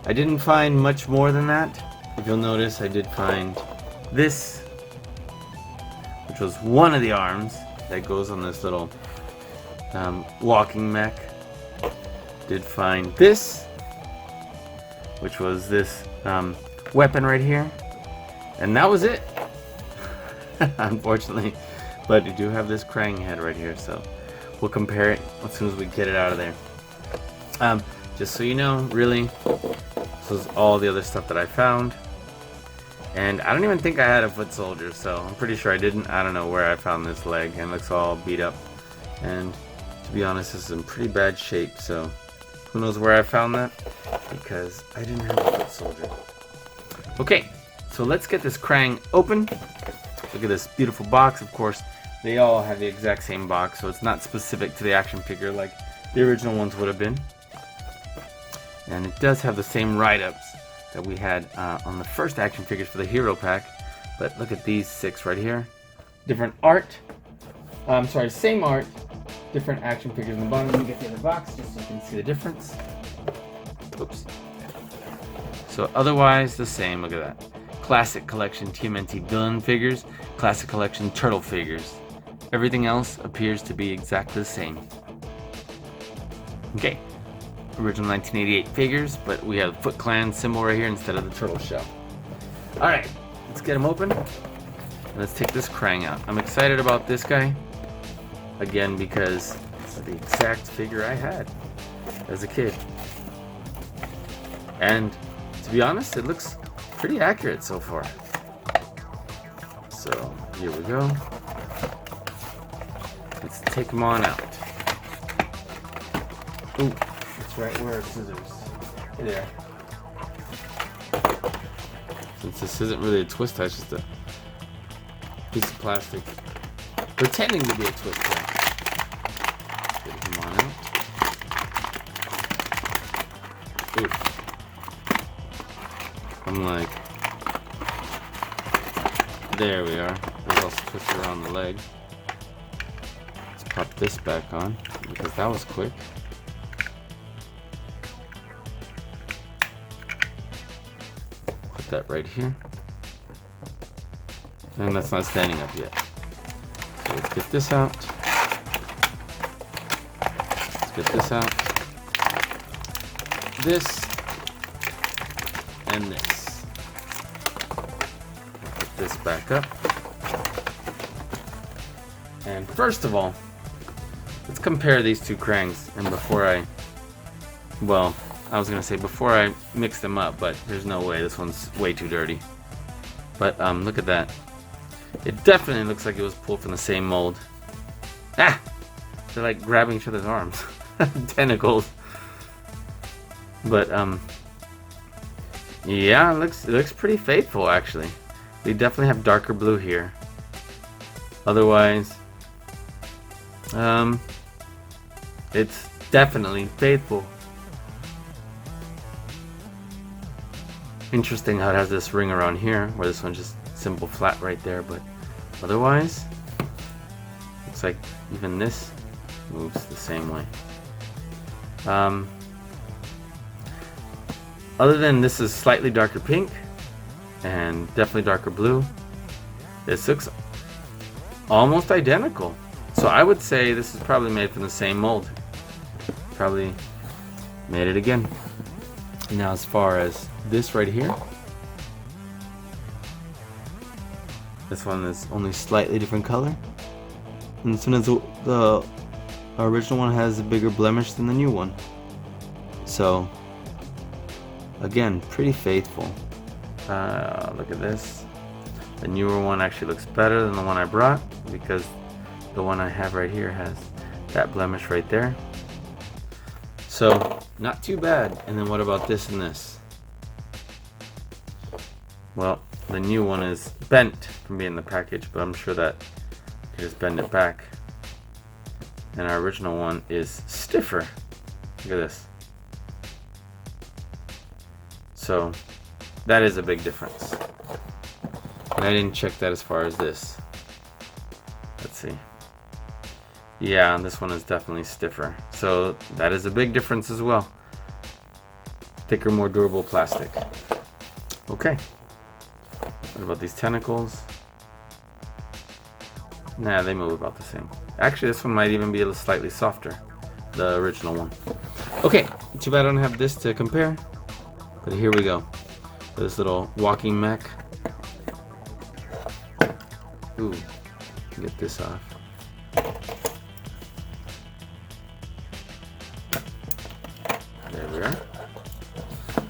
I didn't find much more than that. If you'll notice, I did find this, which was one of the arms that goes on this little walking mech. Did find this, which was this weapon right here, and that was it. Unfortunately, but we do have this Krang head right here, so we'll compare it as soon as we get it out of there. Just so you know, really, this was all the other stuff that I found, and I don't even think I had a foot soldier, so I'm pretty sure I didn't. I don't know where I found this leg, and it looks all beat up, and to be honest, it's in pretty bad shape, so who knows where I found that, because I didn't have a foot soldier. Okay, so let's get this Krang open. Look at this beautiful box. Of course, they all have the exact same box, so it's not specific to the action figure like the original ones would have been. And it does have the same write-ups that we had on the first action figures for the hero pack. But look at these 6 right here. Different art. I'm sorry, same art. Different action figures in the bottom. Let me get the other box just so you can see the difference. Oops. So otherwise the same. Look at that. Classic Collection TMNT villain figures. Classic Collection turtle figures. Everything else appears to be exactly the same. Okay. Original 1988 figures, but we have the Foot Clan symbol right here instead of the turtle shell. Alright, let's get them open. Let's take this Krang out. I'm excited about this guy. Again, because it's the exact figure I had as a kid. And to be honest, it looks pretty accurate so far. So here we go. Let's take them on out. Ooh, it's right where are scissors. Hey there. Since this isn't really a twist tie, it's just a piece of plastic pretending to be a twist tie. Get them on out. Ooh. I'm like, there we are. There's also twisted around the leg. Let's pop this back on because that was quick. Put that right here. And that's not standing up yet. So let's get this out. Let's get this out. This and this. Put this back up. And first of all, let's compare these two Krangs. And before I was gonna say before I mix them up, but there's no way. This one's way too dirty. But look at that. It definitely looks like it was pulled from the same mold. Ah! They're like grabbing each other's arms. Tentacles. But yeah, it looks pretty faithful actually. They definitely have darker blue here. Otherwise, it's definitely faithful. Interesting how it has this ring around here, where this one's just simple flat right there, but otherwise, looks like even this moves the same way. Other than this is slightly darker pink and definitely darker blue, this looks almost identical. So I would say this is probably made from the same mold. Probably made it again. Now as far as this right here, this one is only slightly different color. And as soon as the original one has a bigger blemish than the new one. So again, pretty faithful. Look at this. The newer one actually looks better than the one I brought because the one I have right here has that blemish right there. So not too bad. And then what about this and this? Well, the new one is bent from being in the package, but I'm sure that you just bend it back. And our original one is stiffer. Look at this. So that is a big difference. And I didn't check that as far as this. Let's see. Yeah, this one is definitely stiffer. So that is a big difference as well. Thicker, more durable plastic. Okay. What about these tentacles? Nah, they move about the same. Actually, this one might even be a little slightly softer. The original one. Okay, too bad I don't have this to compare. But here we go. This little walking mech. Ooh, get this off. There we are.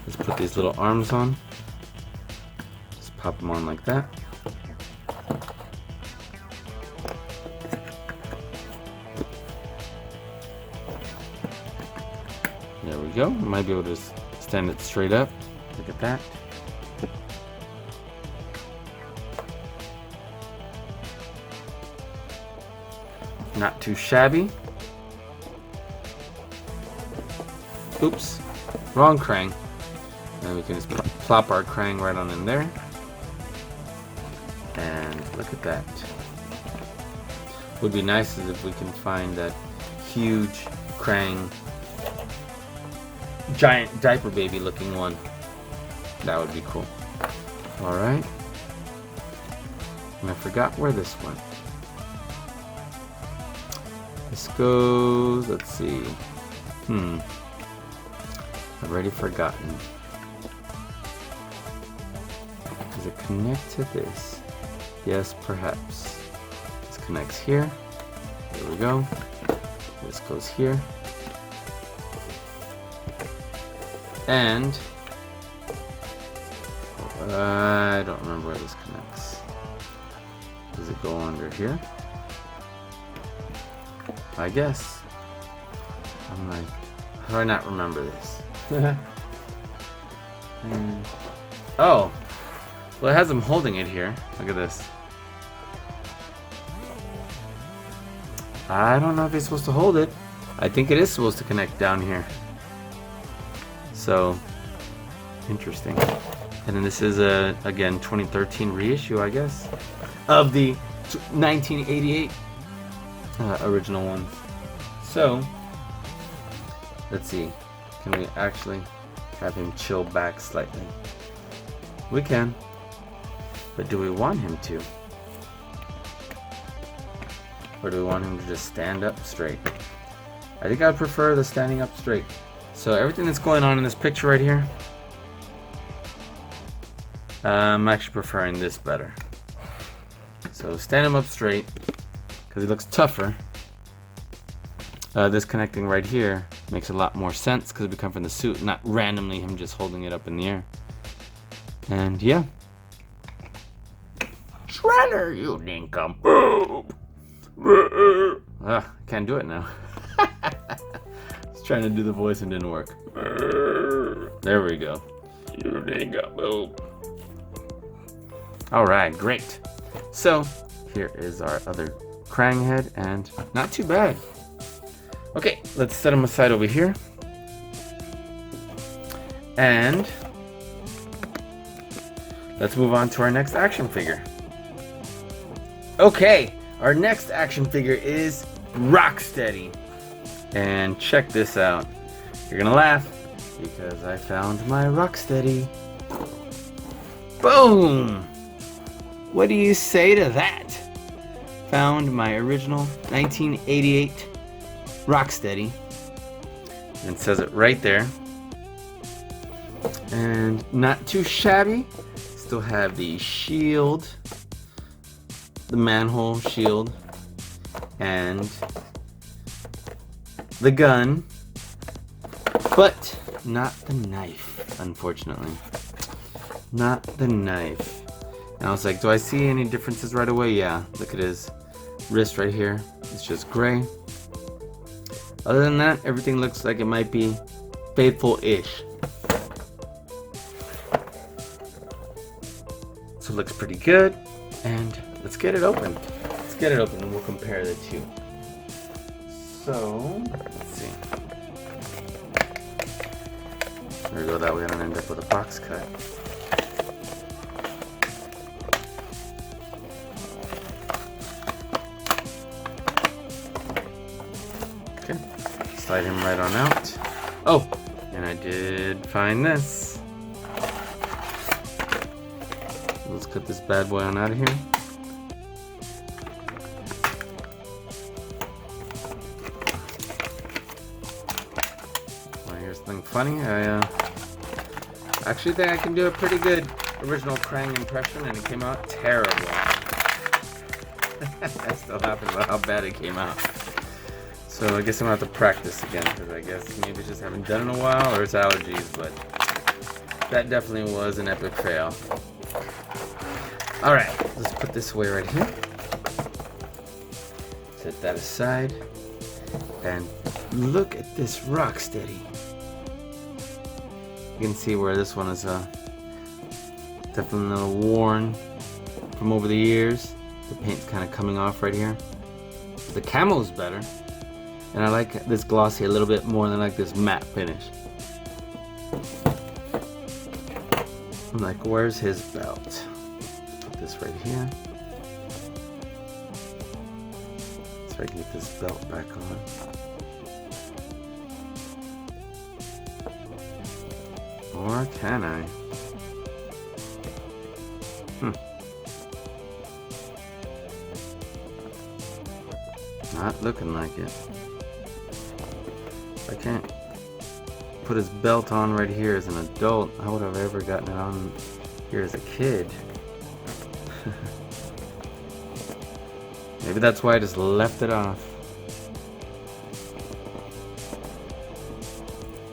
Let's put these little arms on. Just pop them on like that. There we go. Might be able to just stand it straight up. Look at that. Not too shabby. Oops, wrong Krang. And we can just plop our Krang right on in there. And look at that. Would be nice is if we can find that huge Krang, giant diaper baby looking one. That would be cool. Alright. And I forgot where this went. This goes, let's see. I've already forgotten. Does it connect to this? Yes, perhaps. This connects here. There we go. This goes here. And I don't remember where this connects. Does it go under here? I guess. I'm like, how do I not remember this? Oh, well, it has him holding it here. Look at this. I don't know if he's supposed to hold it. I think it is supposed to connect down here. So, interesting. And then this is a, again, 2013 reissue, I guess, of the 1988 original one. So, let's see. Can we actually have him chill back slightly? We can. But do we want him to? Or do we want him to just stand up straight? I think I'd prefer the standing up straight. So everything that's going on in this picture right here, I'm actually preferring this better. So stand him up straight, because he looks tougher. This connecting right here makes a lot more sense, because it would come from the suit, not randomly him just holding it up in the air. And yeah. Shredder, you nincompoop! I can't do it now. I was trying to do the voice and didn't work. There we go. You nincompoop. Alright, great. So, here is our other Krang head, and not too bad. Okay, let's set him aside over here. And let's move on to our next action figure. Okay, our next action figure is Rocksteady. And check this out. You're gonna laugh because I found my Rocksteady. Boom! What do you say to that? Found my original 1988 Rocksteady. And it says it right there. And not too shabby. Still have the shield, the manhole shield, and the gun, but not the knife, unfortunately. Not the knife. And I was like, do I see any differences right away? Yeah, look at his wrist right here. It's just gray. Other than that, everything looks like it might be faithful-ish. So it looks pretty good. And let's get it open. Let's get it open and we'll compare the two. So, let's see. There we go, that way I don't end up with a box cut. Okay, slide him right on out. Oh, and I did find this. Let's cut this bad boy on out of here. Well, here's something funny. I actually think I can do a pretty good original Krang impression, and it came out terrible. I still laughing about how bad it came out. So I guess I'm gonna have to practice again, because I guess maybe I just haven't done it in a while, or it's allergies, but that definitely was an epic fail. Alright, let's put this away right here. Set that aside. And look at this Rocksteady. You can see where this one is definitely a little worn from over the years. The paint's kind of coming off right here. The camo's better. And I like this glossy a little bit more than I like this matte finish. I'm like, where's his belt? Put this right here. So I can get this belt back on. Or can I? Not looking like it. I can't put his belt on right here as an adult. How would I have ever gotten it on here as a kid? Maybe that's why I just left it off.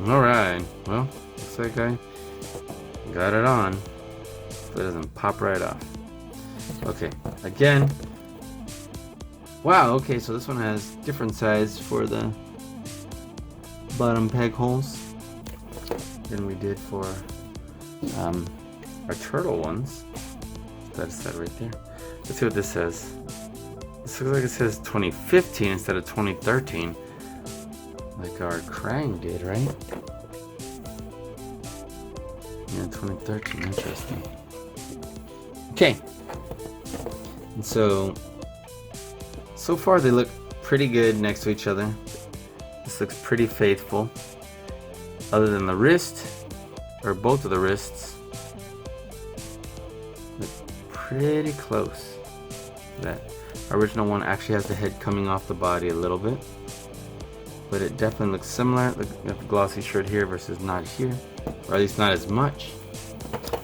Alright, well, looks like I got it on. So it doesn't pop right off. Okay, again. Wow, okay, so this one has different size for the bottom peg holes than we did for our turtle ones. That's that right there. Let's see what this says. This looks like it says 2015 instead of 2013. Like our Krang did, right? Yeah, 2013, interesting. Okay. And so far they look pretty good next to each other. This looks pretty faithful. Other than the wrist, or both of the wrists, look pretty close. That original one actually has the head coming off the body a little bit. But it definitely looks similar. Look at the glossy shirt here versus not here. Or at least not as much.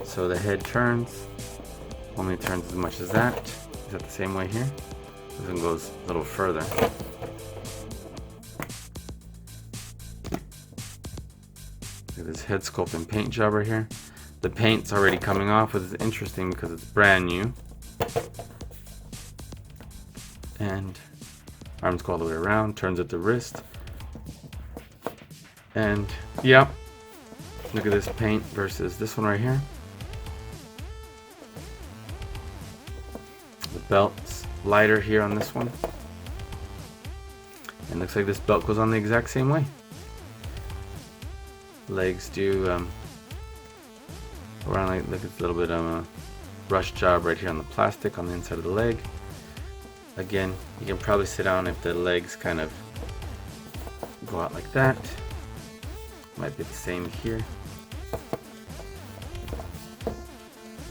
So the head turns. Only turns as much as that. Is that the same way here? This one goes a little further. Look at this head sculpt and paint job right here. The paint's already coming off, which is interesting because it's brand new. And arms go all the way around, turns at the wrist. And yep, look at this paint versus this one right here. The belt's lighter here on this one. And looks like this belt goes on the exact same way. Legs do around like, look, it's a little bit of a brush job right here on the plastic on the inside of the leg. Again, you can probably sit down if the legs kind of go out like that. Might be the same here.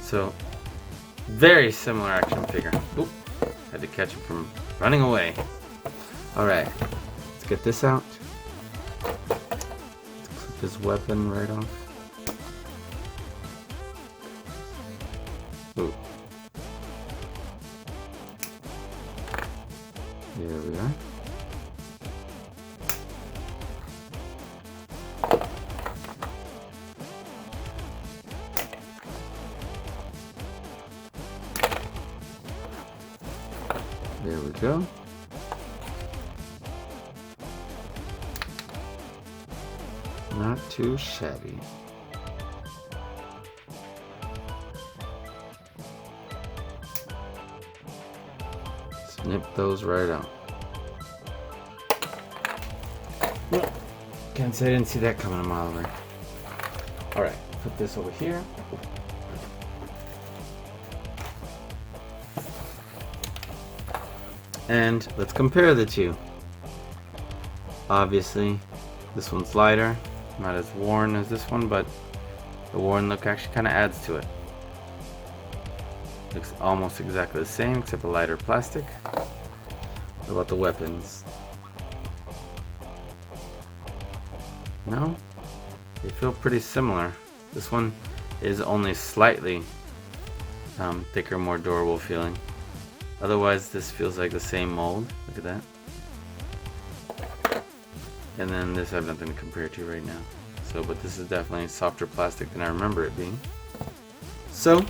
So, very similar action figure. Oop, had to catch him from running away. Alright, let's get this out. Let's clip his weapon right off. Ooh. There we are. There we go. Not too shabby. Snip those right out. Can't say I didn't see that coming a mile away. Alright, put this over here. And let's compare the two. Obviously, this one's lighter, not as worn as this one, but the worn look actually kind of adds to it. Looks almost exactly the same, except a lighter plastic. What about the weapons? No? They feel pretty similar. This one is only slightly thicker, more durable feeling. Otherwise, this feels like the same mold. Look at that. And then this I have nothing to compare to right now. So, but this is definitely softer plastic than I remember it being. So, you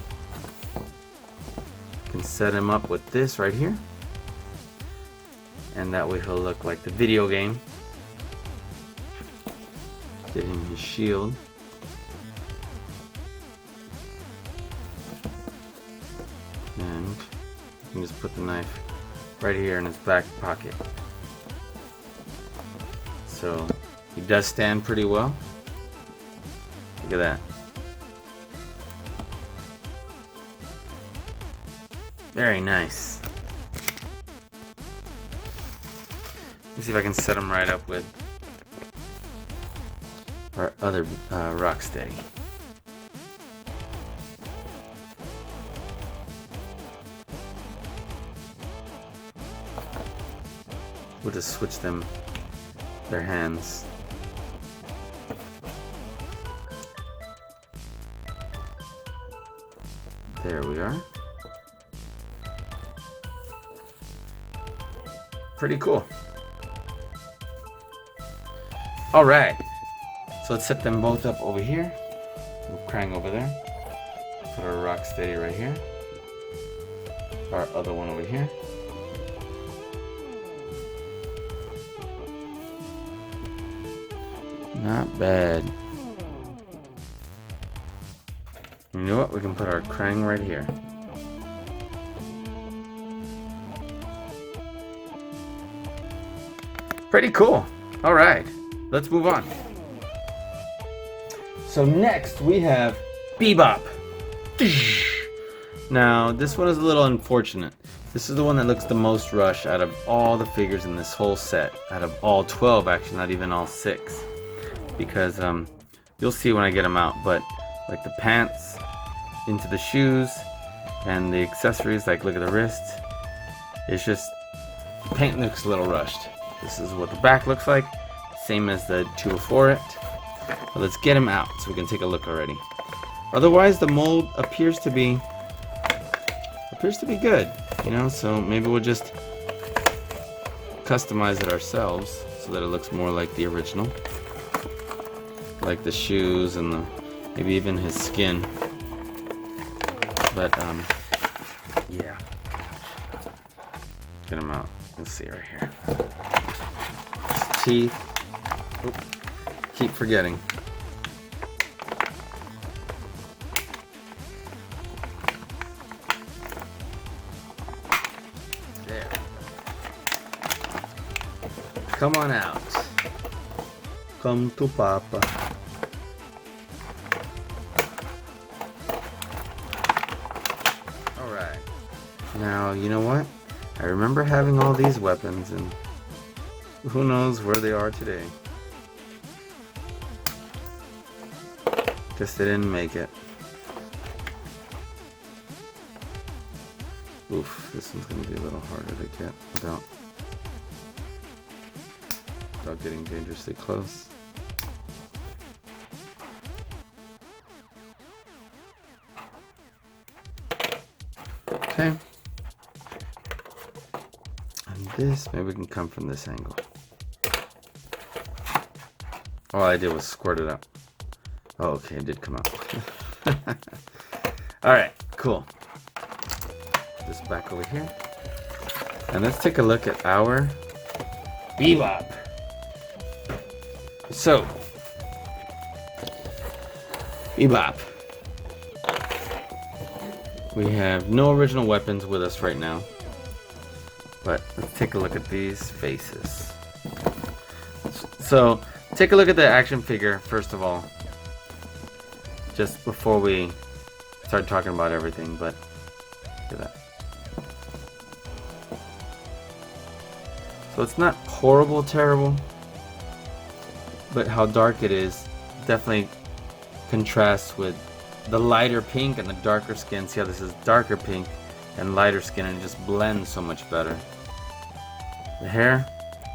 can set him up with this right here. And that way he'll look like the video game. Get him his shield. And you can just put the knife right here in his back pocket. So he does stand pretty well. Look at that. Very nice. Let's see if I can set them right up with our other Rocksteady. We'll just switch their hands. There we are. Pretty cool. All right. So let's set them both up over here. We'll Krang over there. Put our Rocksteady right here. Our other one over here. Not bad. You know what? We can put our Krang right here. Pretty cool. All right, let's move on. So next we have Bebop. Now this one is a little unfortunate. This is the one that looks the most rushed out of all the figures in this whole set. Out of all 12, actually, not even all 6. Because you'll see when I get them out, but like the pants into the shoes and the accessories, like look at the wrist, it's just the paint looks a little rushed. This is what the back looks like, same as the two before it. But let's get them out so we can take a look already. Otherwise the mold appears to be good, you know, so maybe we'll just customize it ourselves so that it looks more like the original. Like the shoes and maybe even his skin. But yeah. Get him out. Let's see right here. His teeth. Oop. Keep forgetting. There. Come on out. Come to Papa. Alright. Now, you know what? I remember having all these weapons, and who knows where they are today. Guess they didn't make it. Oof, this one's gonna be a little harder to get without getting dangerously close. Okay. And this, maybe we can come from this angle. All I did was squirt it up. Oh, okay, it did come out. Alright, cool. Put this back over here. And let's take a look at our Bebop. So, Bebop. We have no original weapons with us right now. But let's take a look at these faces. So, take a look at the action figure, first of all. Just before we start talking about everything, but look at that. So it's not horrible, terrible, but how dark it is definitely contrasts with the lighter pink and the darker skin. See how this is darker pink and lighter skin, and it just blends so much better. The hair,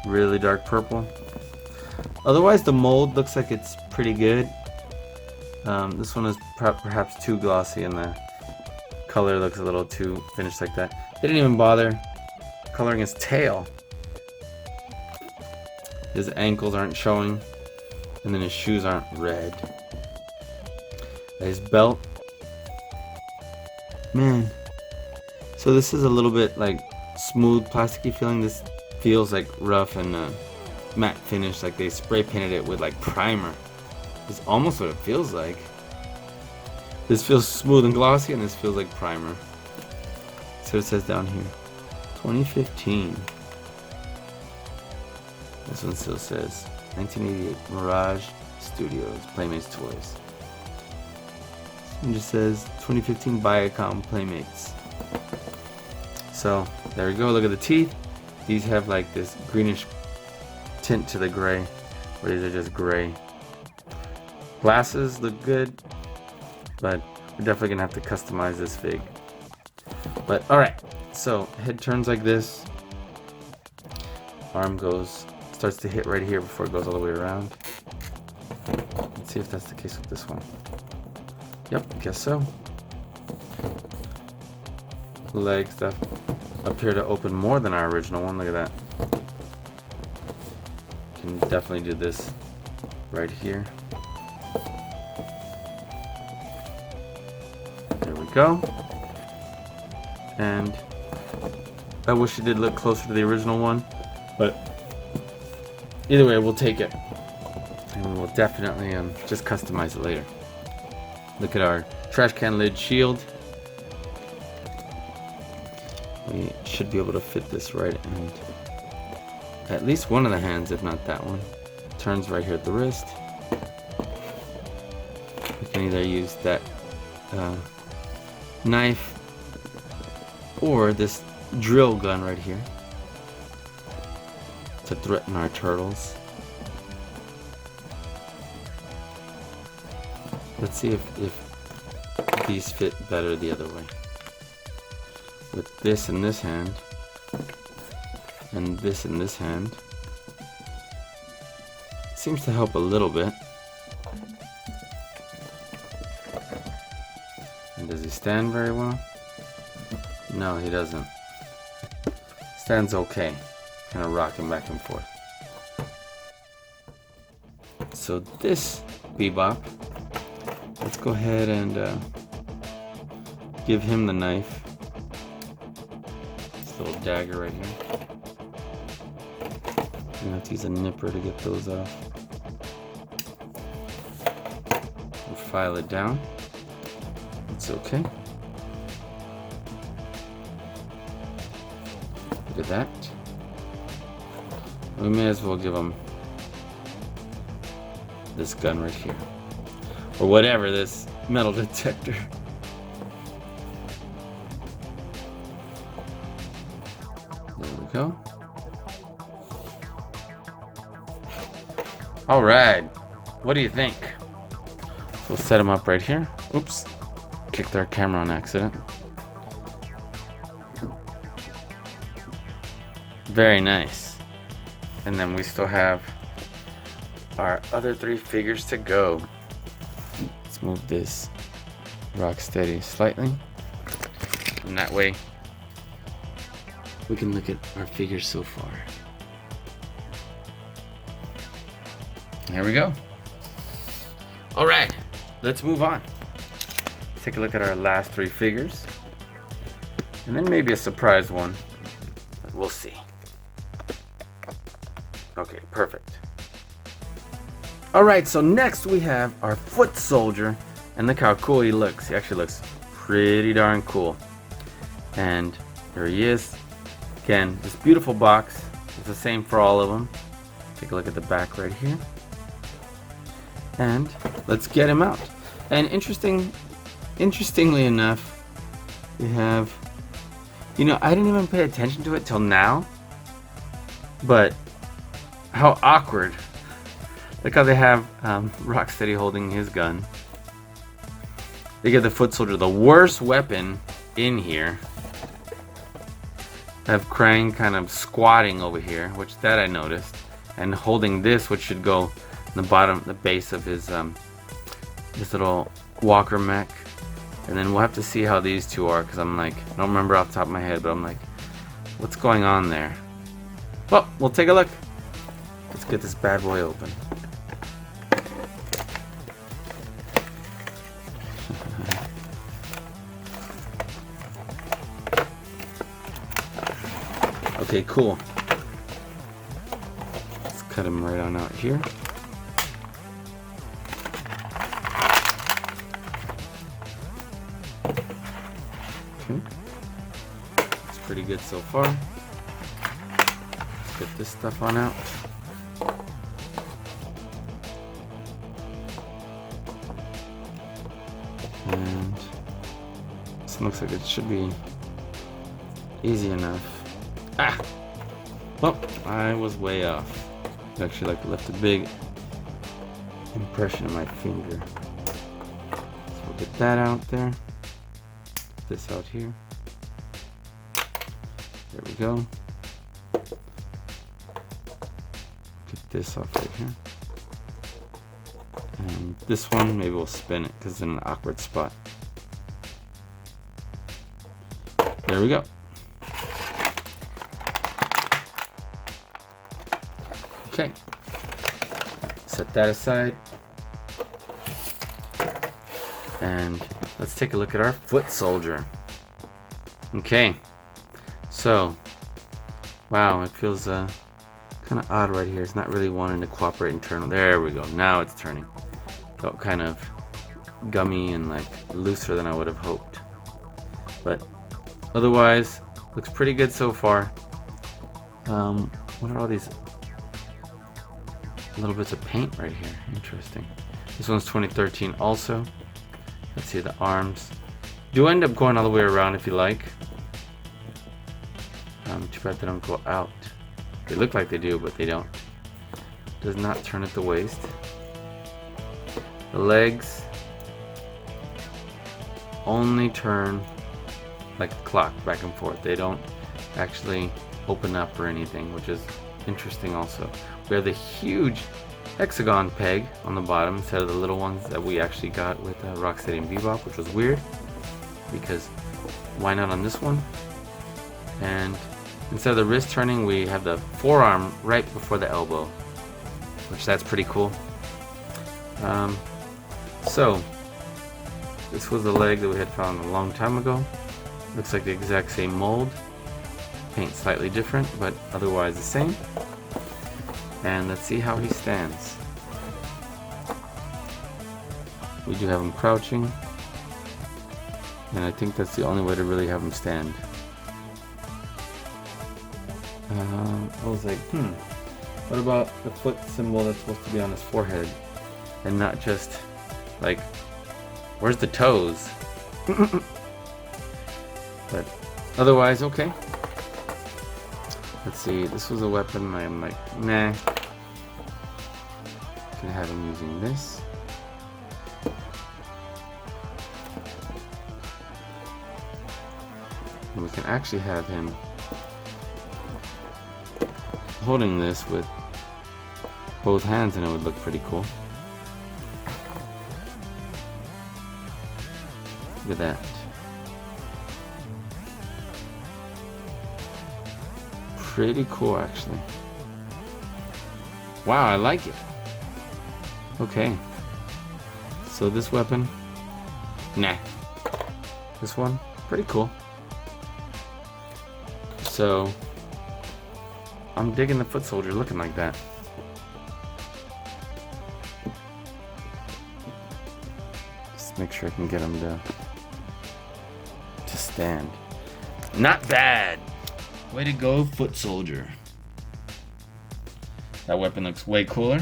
really dark purple. Otherwise, the mold looks like it's pretty good. This one is perhaps too glossy, and the color looks a little too finished like that. They didn't even bother coloring his tail. His ankles aren't showing, and then his shoes aren't red. His belt, man. So this is a little bit like smooth, plasticky feeling. This feels like rough and matte finish, like they spray painted it with like primer. It's almost what it feels like. This feels smooth and glossy, and this feels like primer. So it says down here, 2015. This one still says 1988 Mirage Studios, Playmates Toys. It just says 2015 Viacom Playmates. So there we go. Look at the teeth. These have like this greenish tint to the gray, where these are just gray. Glasses look good, but we're definitely gonna have to customize this fig. But alright, so head turns like this. Arm starts to hit right here before it goes all the way around. Let's see if that's the case with this one. Yep, guess so. Legs that appear to open more than our original one. Look at that. Can definitely do this right here. There we go. And I wish it did look closer to the original one, but either way, we'll take it. And we will definitely just customize it later. Look at our trash can lid shield. We should be able to fit this right, and at least one of the hands, if not that one. Turns right here at the wrist. We can either use that knife or this drill gun right here to threaten our turtles. Let's see if these fit better the other way. With this in this hand and this in this hand. Seems to help a little bit. And does he stand very well? No, he doesn't. Stands okay. Kind of rocking back and forth. So this Bebop, let's go ahead and give him the knife. This little dagger right here. I'm gonna have to use a nipper to get those off. We'll file it down. It's okay. Look at that. We may as well give him this gun right here. Or whatever, this metal detector. There we go. Alright, what do you think? We'll set him up right here. Oops, kicked our camera on accident. Very nice. And then we still have our other three figures to go. Let's move this Rocksteady slightly. And that way we can look at our figures so far. There we go. All right, let's move on. Let's take a look at our last three figures. And then maybe a surprise one. But we'll see. Okay, perfect. All right, so next we have our foot soldier. And look how cool he looks. He actually looks pretty darn cool. And there he is. Again, this beautiful box. It's the same for all of them. Take a look at the back right here. And let's get him out. And interestingly enough, we have, you know, I didn't even pay attention to it till now, but how awkward. Look how they have Rocksteady holding his gun. They give the foot soldier the worst weapon in here. Have Krang kind of squatting over here, which that I noticed, and holding this, which should go in the bottom, the base of his this little walker mech. And then we'll have to see how these two are, because I'm like, I don't remember off the top of my head, but I'm like, what's going on there? Well, we'll take a look. Let's get this bad boy open. Okay, cool. Let's cut him right on out here. Okay. It's pretty good so far. Let's get this stuff on out. And this looks like it should be easy enough. Ah! Well, I was way off. It actually left a big impression on my finger. So we'll get that out there. This out here. There we go. Get this off right here. And this one, maybe we'll spin it because it's in an awkward spot. There we go. Okay. Set that aside. And let's take a look at our foot soldier. Okay. So, wow, it feels kind of odd right here. It's not really wanting to cooperate and turn. There we go. Now it's turning. Felt kind of gummy and like looser than I would have hoped. But otherwise, looks pretty good so far. What are all these little bits of paint right here? Interesting. This one's 2013 also. Let's see the arms. Do end up going all the way around if you like. Too bad they don't go out. They look like they do, but they don't. Does not turn at the waist. The legs only turn like a clock back and forth. They don't actually open up or anything, which is interesting also. We have the huge hexagon peg on the bottom instead of the little ones that we actually got with Rocksteady and Bebop, which was weird because why not on this one? And instead of the wrist turning, we have the forearm right before the elbow, which that's pretty cool. So this was the leg that we had found a long time ago. Looks like the exact same mold. Paint slightly different, but otherwise the same. And let's see how he stands. We do have him crouching, and I think that's the only way to really have him stand. I was like, what about the foot symbol that's supposed to be on his forehead and not just like, where's the toes? But otherwise, okay. Let's see, this was a weapon. I'm like, nah. Can have him using this. And we can actually have him holding this with both hands, and it would look pretty cool. Look at that. Pretty cool, actually. Wow, I like it. Okay. So this weapon, nah. This one, pretty cool. So I'm digging the foot soldier looking like that. Just make sure I can get him to stand. Not bad. Way to go, foot soldier. That weapon looks way cooler.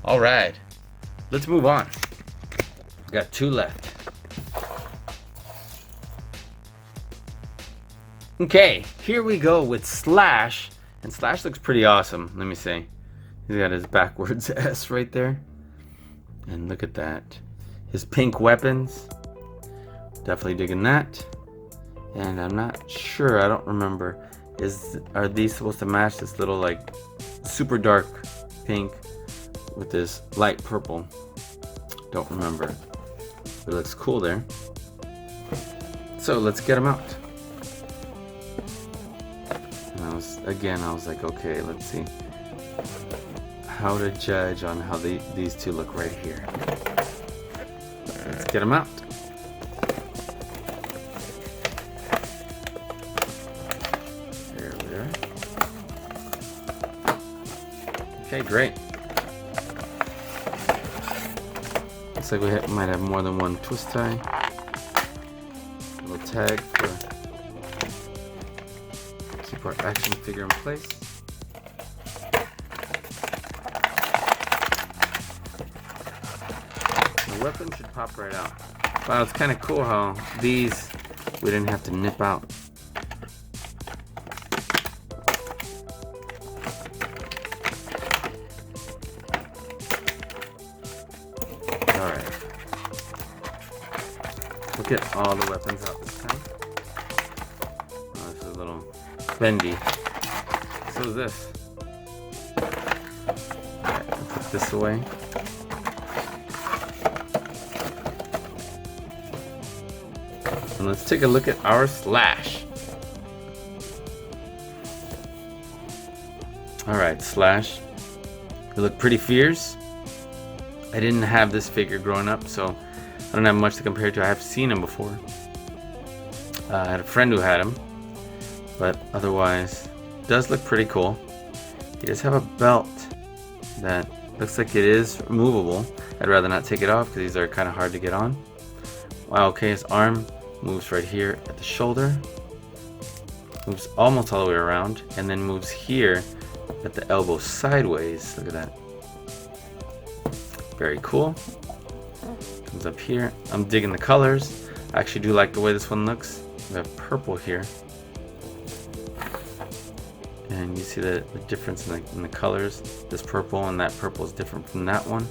All right, let's move on. We got 2 left. Okay, here we go with Slash. And Slash looks pretty awesome, let me say. He's got his backwards S right there. And look at that. His pink weapons. Definitely digging that. And I'm not sure, I don't remember. Are these supposed to match this little like super dark pink with this light purple? Don't remember. But it looks cool there. So let's get them out. And I was like, okay, let's see how to judge on how these two look right here. Let's get them out. There we are. Okay, great. Looks like we might have more than one twist tie. A little tag for keep our action figure in place. The weapon should pop right out. Wow, it's kind of cool how these we didn't have to nip out. Alright. Look at all the weapons out this time. Oh, this is a little bendy. So is this. Alright, put this away. And let's take a look at our Slash. Alright, Slash. You look pretty fierce. I didn't have this figure growing up, so I don't have much to compare to. I have seen him before. I had a friend who had him, but otherwise, does look pretty cool. He does have a belt that looks like it is removable. I'd rather not take it off because these are kind of hard to get on. Wow, okay, his arm moves right here at the shoulder, moves almost all the way around, and then moves here at the elbow sideways. Look at that. Very cool. Comes up here. I'm digging the colors. I actually do like the way this one looks. We have purple here. And you see the difference in the colors. This purple and that purple is different from that one.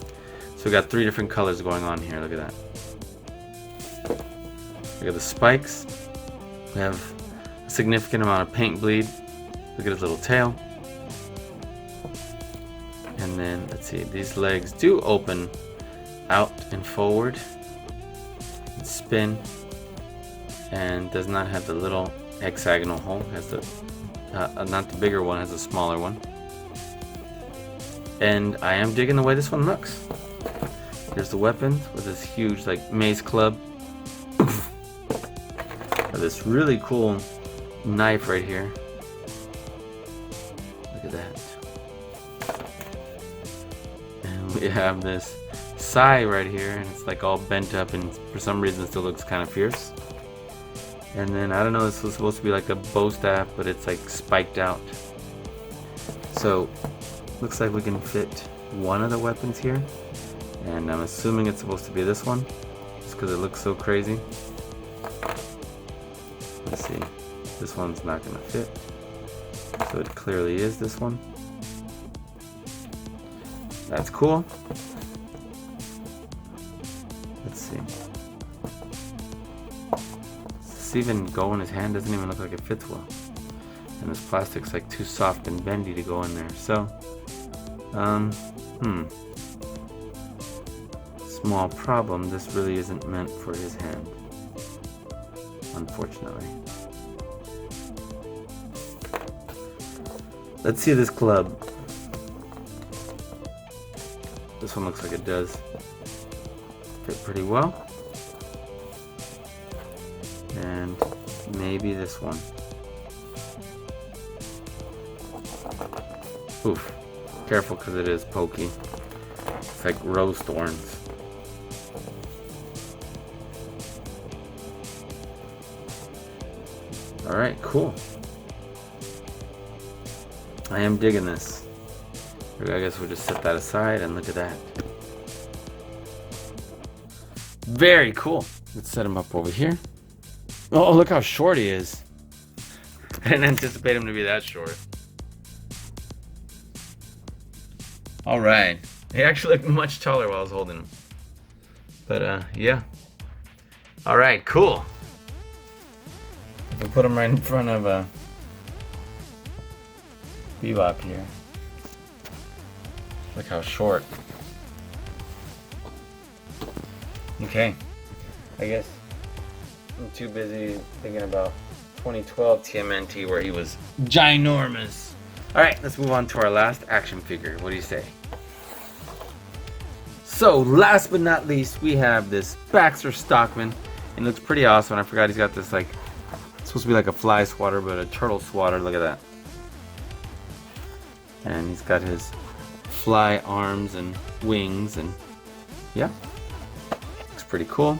So we got 3 different colors going on here. Look at that. Look at the spikes. We have a significant amount of paint bleed. Look at his little tail. And then, let's see, these legs do open out and forward, and spin, and does not have the little hexagonal hole. It has the, not the bigger one, has a smaller one. And I am digging the way this one looks. Here's the weapons with this huge, like, mace club. This really cool knife right here. Look at that. And we have this sai right here, and it's like all bent up, and for some reason it still looks kind of fierce. And then I don't know, this was supposed to be like a bow staff, but it's like spiked out. So looks like we can fit one of the weapons here, and I'm assuming it's supposed to be this one, just because it looks so crazy. Let's see, this one's not going to fit, so it clearly is this one. That's cool. Let's see. This even go in his hand doesn't even look like it fits well. And this plastic's like too soft and bendy to go in there. So, small problem. This really isn't meant for his hand, unfortunately. Let's see this club. This one looks like it does fit pretty well. And maybe this one. Oof. Careful, because it is pokey. It's like rose thorns. Alright, cool. I am digging this. I guess we'll just set that aside and look at that. Very cool. Let's set him up over here. Oh, look how short he is. I didn't anticipate him to be that short. Alright. He actually looked much taller while I was holding him. But, yeah. Alright, cool. We'll put him right in front of, Bebop here. Look how short. Okay. I guess I'm too busy thinking about 2012 TMNT where he was ginormous. Alright, let's move on to our last action figure. What do you say? So, last but not least, we have this Baxter Stockman. It looks pretty awesome. I forgot he's got this, like, it's supposed to be like a fly swatter, but a turtle swatter. Look at that. And he's got his fly arms and wings, and yeah, looks pretty cool.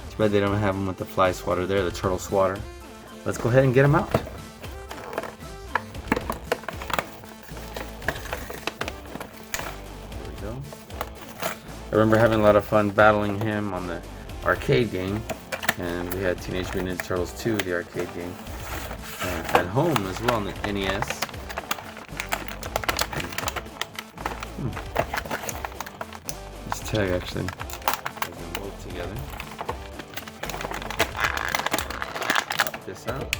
Too bad they don't have him with the fly swatter there, the turtle swatter. Let's go ahead and get him out. There we go. I remember having a lot of fun battling him on the arcade game, and we had Teenage Mutant Ninja Turtles 2, the arcade game, at home as well on the NES. This tag actually doesn't bolt together. Pop this out.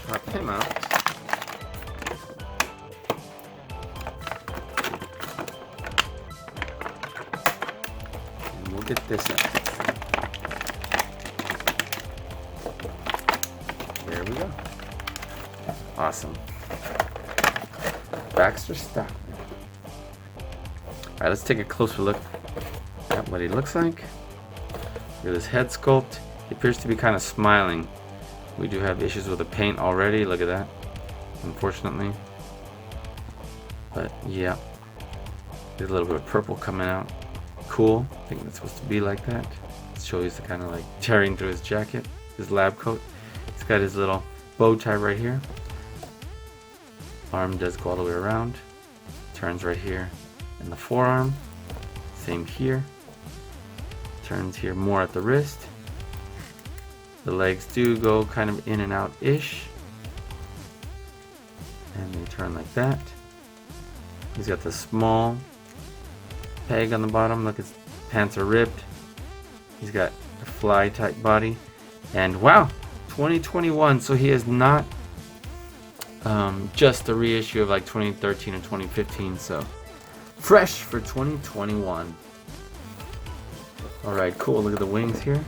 Pop him out. And we'll get this out. There we go. Awesome. Baxter Stockman. Alright, let's take a closer look at what he looks like. Look at his head sculpt. He appears to be kind of smiling. We do have issues with the paint already. Look at that. Unfortunately. But yeah. There's a little bit of purple coming out. Cool. I think that's supposed to be like that. It shows the kind of like tearing through his jacket, his lab coat. He's got his little bow tie right here. Arm does go all the way around. Turns right here in the forearm. Same here. Turns here more at the wrist. The legs do go kind of in and out-ish. And they turn like that. He's got the small peg on the bottom. Look, his pants are ripped. He's got a fly type body. And wow, 2021. So he is not just a reissue of like 2013 and 2015. So fresh for 2021. Alright, cool. Look at the wings here.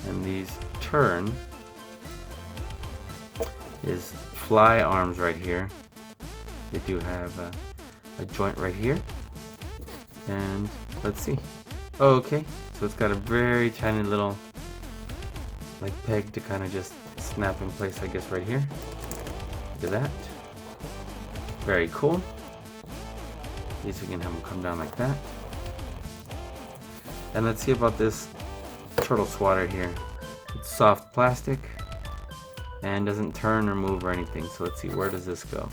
And these turn. His fly arms right here. They do have a joint right here. And let's see. Oh, okay. So it's got a very tiny little like peg to kind of just snap in place, I guess, right here. Look at that. Very cool. At least we can have them come down like that. And let's see about this turtle swatter here. It's soft plastic and doesn't turn or move or anything. So let's see, where does this go?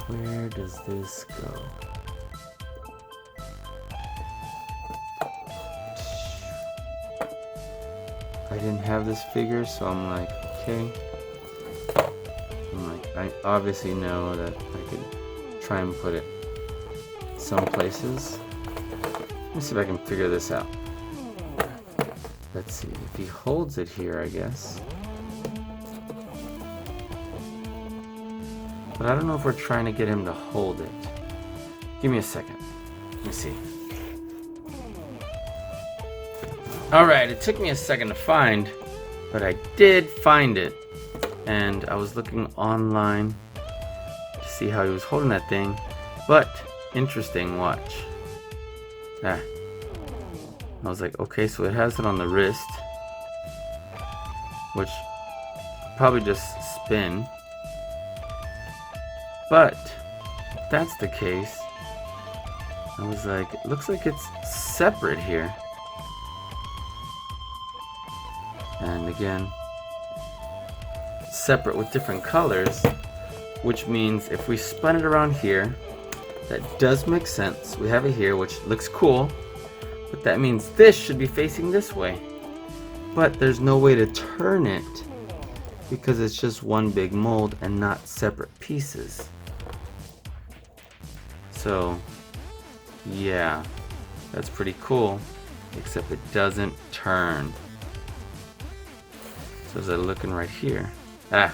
Where does this go? I didn't have this figure, so I'm like, okay. I'm like, I obviously know that I could try and put it some places. Let me see if I can figure this out. Let's see, if he holds it here, I guess. But I don't know if we're trying to get him to hold it. Give me a second. Let me see. Alright, it took me a second to find, but I did find it. And I was looking online to see how he was holding that thing. But, interesting, watch. I was like, okay, so it has it on the wrist, which probably just spin. But if that's the case, I was like, it looks like it's separate here. And again, separate with different colors, which means if we spun it around here, that does make sense. We have it here, which looks cool, but that means this should be facing this way. But there's no way to turn it because it's just one big mold and not separate pieces. So, yeah, that's pretty cool, except it doesn't turn. So as I'm looking right here, this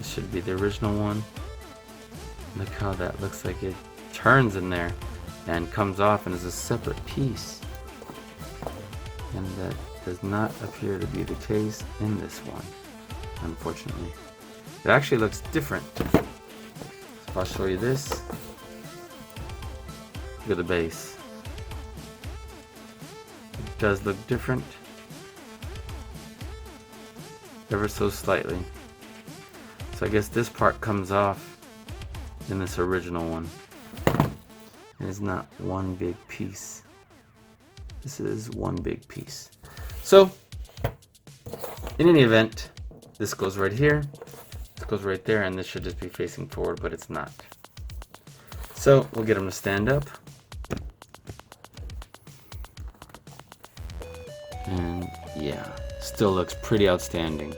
should be the original one. Look how that looks like it turns in there and comes off and is a separate piece. And that does not appear to be the case in this one, unfortunately. It actually looks different. So if I'll show you this, look at the base. It does look different, ever so slightly. So I guess this part comes off in this original one. It is not one big piece. This is one big piece. So, in any event, this goes right here. goes right there, and this should just be facing forward, but it's not. So we'll get him to stand up. And yeah, still looks pretty outstanding.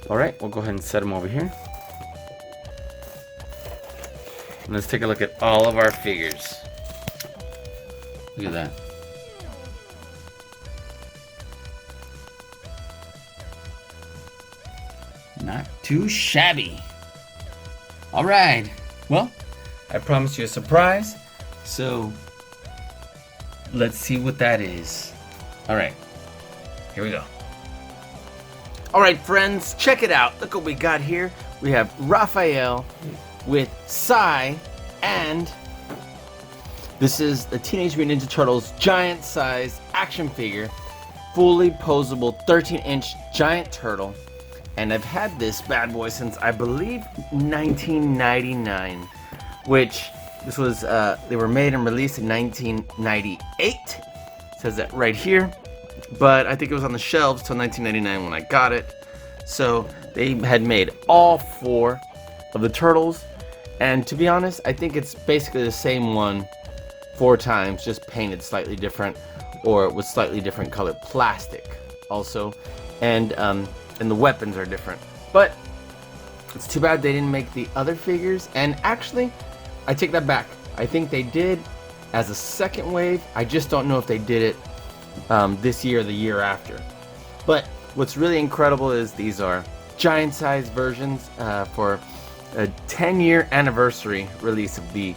All right, we'll go ahead and set him over here. And let's take a look at all of our figures. Look at that. Not too shabby. All right. Well, I promised you a surprise, so let's see what that is. All right, here we go. All right, friends, check it out. Look what we got here. We have Raphael with Psy, and this is the Teenage Mutant Ninja Turtles giant size action figure, fully posable 13-inch giant turtle. And I've had this bad boy since, I believe, 1999, which this was, they were made and released in 1998. It says that right here, but I think it was on the shelves till 1999 when I got it. So they had made all 4 of the turtles, and to be honest, I think it's basically the same one 4 times, just painted slightly different or with slightly different colored plastic also, and the weapons are different. But it's too bad they didn't make the other figures. And actually, I take that back. I think they did as a second wave. I just don't know if they did it this year or the year after. But what's really incredible is these are giant size versions for a 10-year anniversary release of the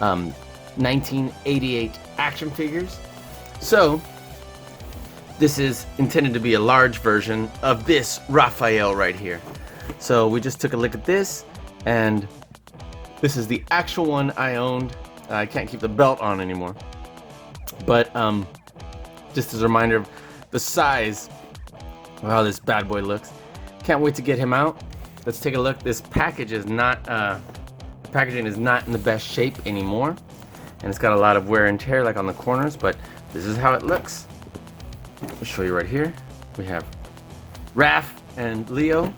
1988 action figures. So this is intended to be a large version of this Raphael right here. So we just took a look at this, and this is the actual one I owned. I can't keep the belt on anymore. But just as a reminder of the size of how this bad boy looks. Can't wait to get him out. Let's take a look. This package is not, packaging is not in the best shape anymore. And it's got a lot of wear and tear like on the corners, but this is how it looks. I'll show you right here. We have Raph and Leo. On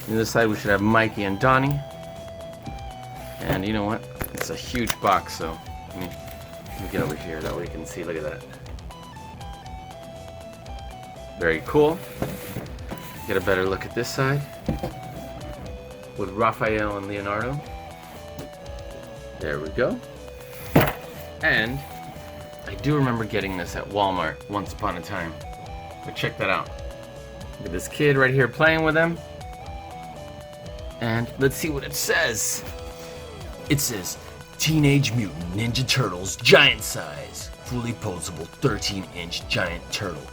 the other side we should have Mikey and Donnie. And you know what? It's a huge box, so let me get over here, that way you can see. Look at that. Very cool. Get a better look at this side with Raphael and Leonardo. There we go. And I do remember getting this at Walmart once upon a time. But check that out. Look at this kid right here playing with him. And let's see what it says. It says, Teenage Mutant Ninja Turtles giant size, fully posable 13-inch giant turtle.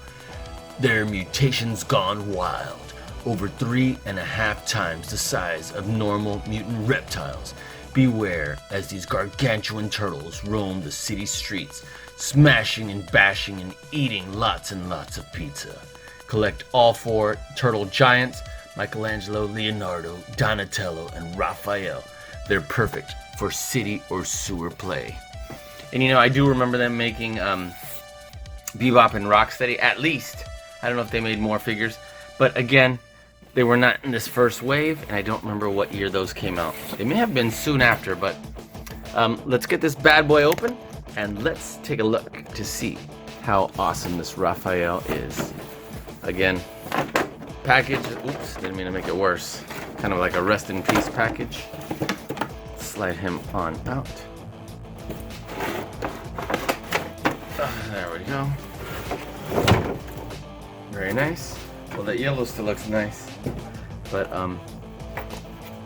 Their mutations gone wild, over 3.5 times the size of normal mutant reptiles. Beware as these gargantuan turtles roam the city streets, smashing and bashing and eating lots and lots of pizza. Collect all 4 turtle giants, Michelangelo, Leonardo, Donatello, and Raphael. They're perfect for city or sewer play. And you know, I do remember them making Bebop and Rocksteady, at least. I don't know if they made more figures, but again, they were not in this first wave, and I don't remember what year those came out. They may have been soon after, but let's get this bad boy open, and let's take a look to see how awesome this Raphael is. Again, package, oops, didn't mean to make it worse. Kind of like a rest in peace package. Slide him on out. There we go. Very nice. Well, that yellow still looks nice. But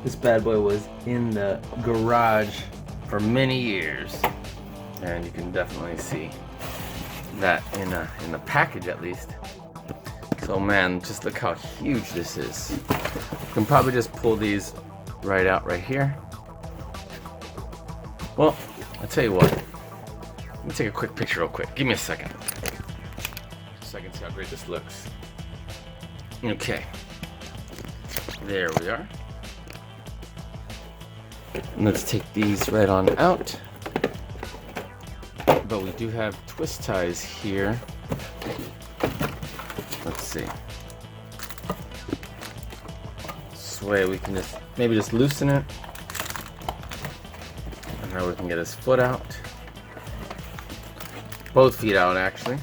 this bad boy was in the garage for many years, and you can definitely see that in the package at least. So man, just look how huge this is. You can probably just pull these right out right here. Well, I'll tell you what. Let me take a quick picture real quick. Give me a second. So I can see how great this looks. Okay. There we are. And let's take these right on out. But we do have twist ties here. Let's see. This way we can just maybe just loosen it. And now we can get his foot out. Both feet out, actually.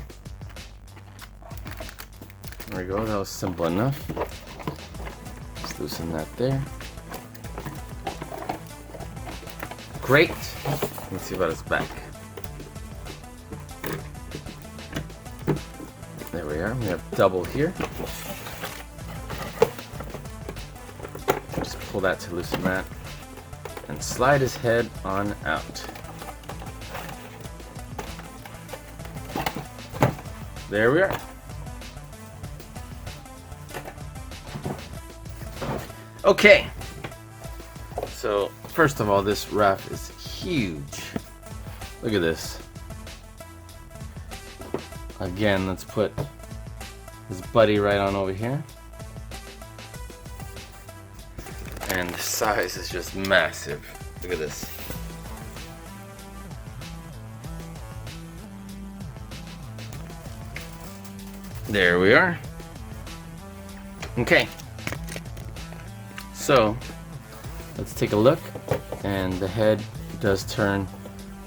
There we go, that was simple enough. Just loosen that there. Great. Let's see about his back. There we are. We have double here. Just pull that to loosen that. And slide his head on out. There we are. Okay. So, first of all, this Raph is huge. Look at this. Again, let's put his buddy right on over here. And the size is just massive. Look at this. There we are. Okay. So, let's take a look. And the head does turn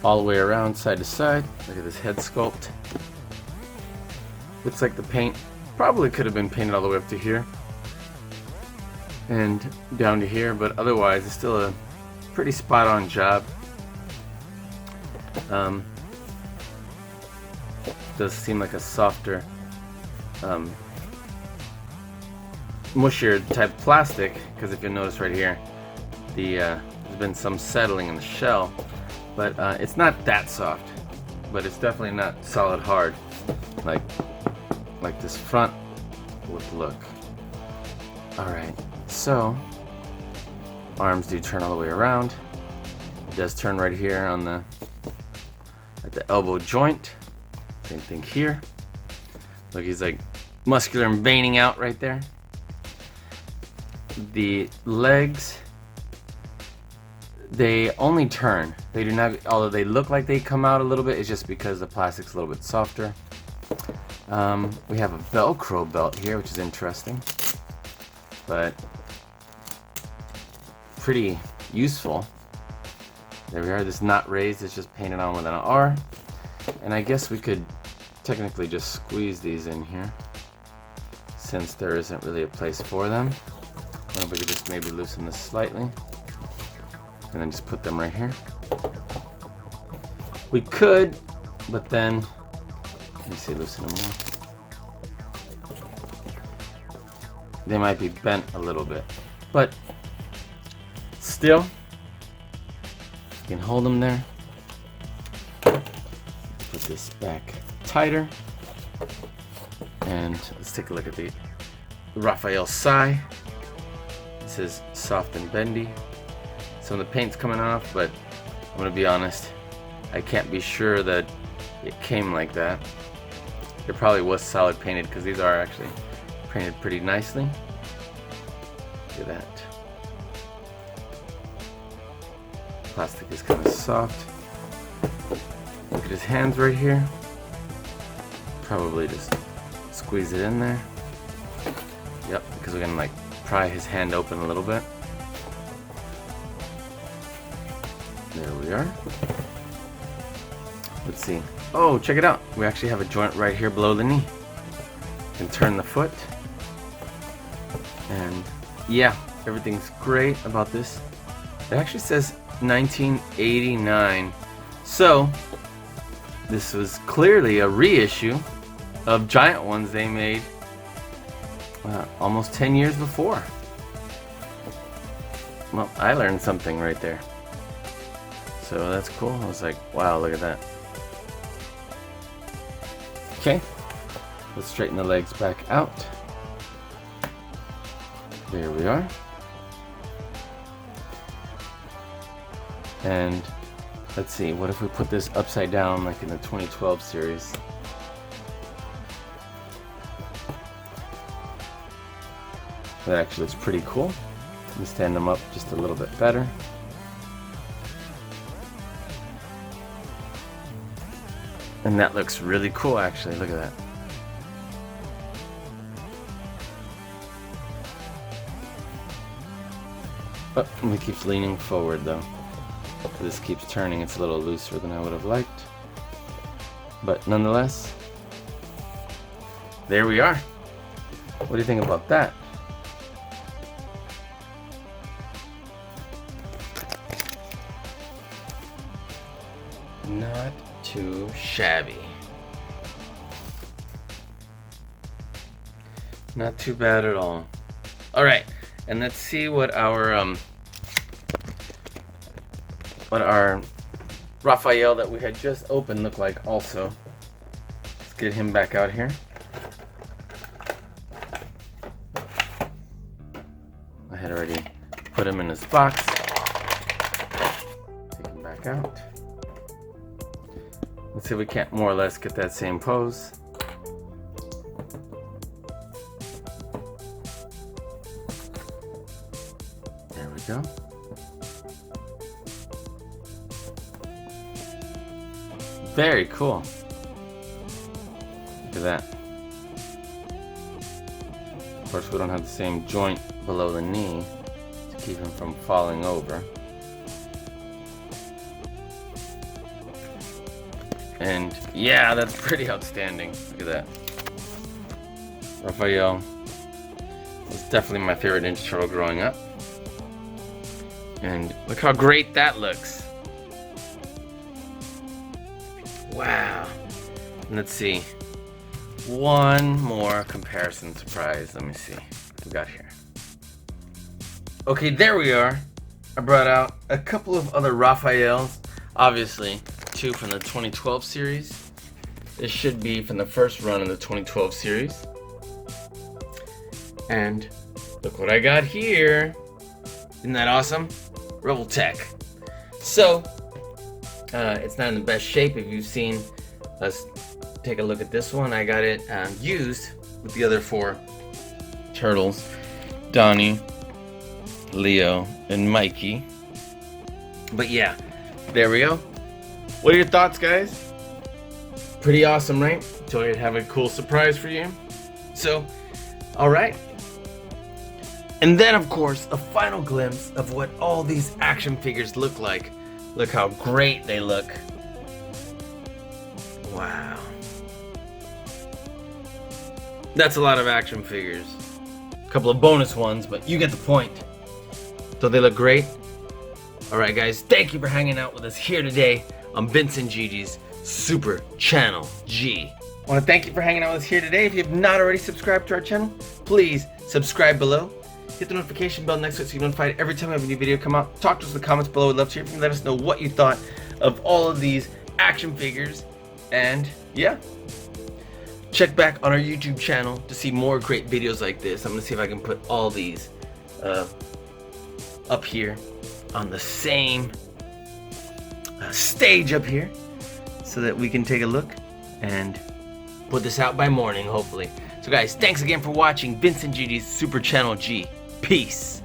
all the way around side to side. Look at this head sculpt. Looks like the paint probably could have been painted all the way up to here and down to here, but otherwise it's still a pretty spot on job. Does seem like a softer, mushier type plastic, because if you notice right here, there's been some settling in the shell, but it's not that soft, but it's definitely not solid hard like this front would look. Alright, so arms do turn all the way around. It does turn right here on at the elbow joint. Same thing here. Look, he's like muscular and veining out right there. The legs, they only turn. They do not, although they look like they come out a little bit, it's just because the plastic's a little bit softer. We have a Velcro belt here, which is interesting, but pretty useful. There we are. This not raised, it's just painted on with an R. And I guess we could technically just squeeze these in here, since there isn't really a place for them. Or we could just maybe loosen this slightly, and then just put them right here. We could, but then, let me see, loosen them more. They might be bent a little bit, but still, you can hold them there. Put this back tighter, and let's take a look at the Raphael sigh. This is soft and bendy. Some of the paint's coming off, but I'm gonna be honest, I can't be sure that it came like that. It probably was solid painted, because these are actually painted pretty nicely. Look at that. Plastic is kind of soft. Look at his hands right here. Probably just squeeze it in there. Yep, because we're gonna like pry his hand open a little bit. There we are. Let's see. Oh, check it out. We actually have a joint right here below the knee. You can turn the foot. And yeah, everything's great about this. It actually says 1989. So, this was clearly a reissue of giant ones they made almost 10 years before. Well, I learned something right there. So that's cool. I was like, wow, look at that. Okay, let's straighten the legs back out. There we are. And let's see, what if we put this upside down like in the 2012 series? That actually looks pretty cool. Let me stand them up just a little bit better. And that looks really cool, actually. Look at that. Oh, it keeps leaning forward though. This keeps turning. It's a little looser than I would have liked. But nonetheless, there we are. What do you think about that? Not too shabby. Not too bad at all. All right, and let's see what our Raphael that we had just opened looked like also. Let's get him back out here. I had already put him in his box. Take him back out. Let's see if we can't more or less get that same pose. There we go. Very cool. Look at that. Of course, we don't have the same joint below the knee to keep him from falling over. And yeah, that's pretty outstanding. Look at that. Raphael was definitely my favorite Ninja Turtle growing up. And look how great that looks. Wow. And let's see. One more comparison surprise. Let me see what we got here. Okay, there we are. I brought out a couple of other Raphaels. Obviously, two from the 2012 series. This should be from the first run of the 2012 series. And look what I got here. Isn't that awesome? Rebel Tech. So, it's not in the best shape. If you've seen us take a look at this one, I got it used with the other four turtles, Donnie, Leo, and Mikey. But yeah, there we go. What are your thoughts, guys? Pretty awesome, right? Told you I'd have a cool surprise for you. So, alright. And then, of course, a final glimpse of what all these action figures look like. Look how great they look. Wow. That's a lot of action figures. A couple of bonus ones, but you get the point. Don't they look great? Alright guys, thank you for hanging out with us here today on Vincent Gigi's Super Channel G. I want to thank you for hanging out with us here today. If you have not already subscribed to our channel, please subscribe below. Hit the notification bell next to it so you're notified every time we have a new video come out. Talk to us in the comments below. We'd love to hear from you. Let us know what you thought of all of these action figures. And yeah, check back on our YouTube channel to see more great videos like this. I'm going to see if I can put all these up here on the same stage up here so that we can take a look and put this out by morning, hopefully. So guys, thanks again for watching Vincent Gigi's Super Channel G. Peace.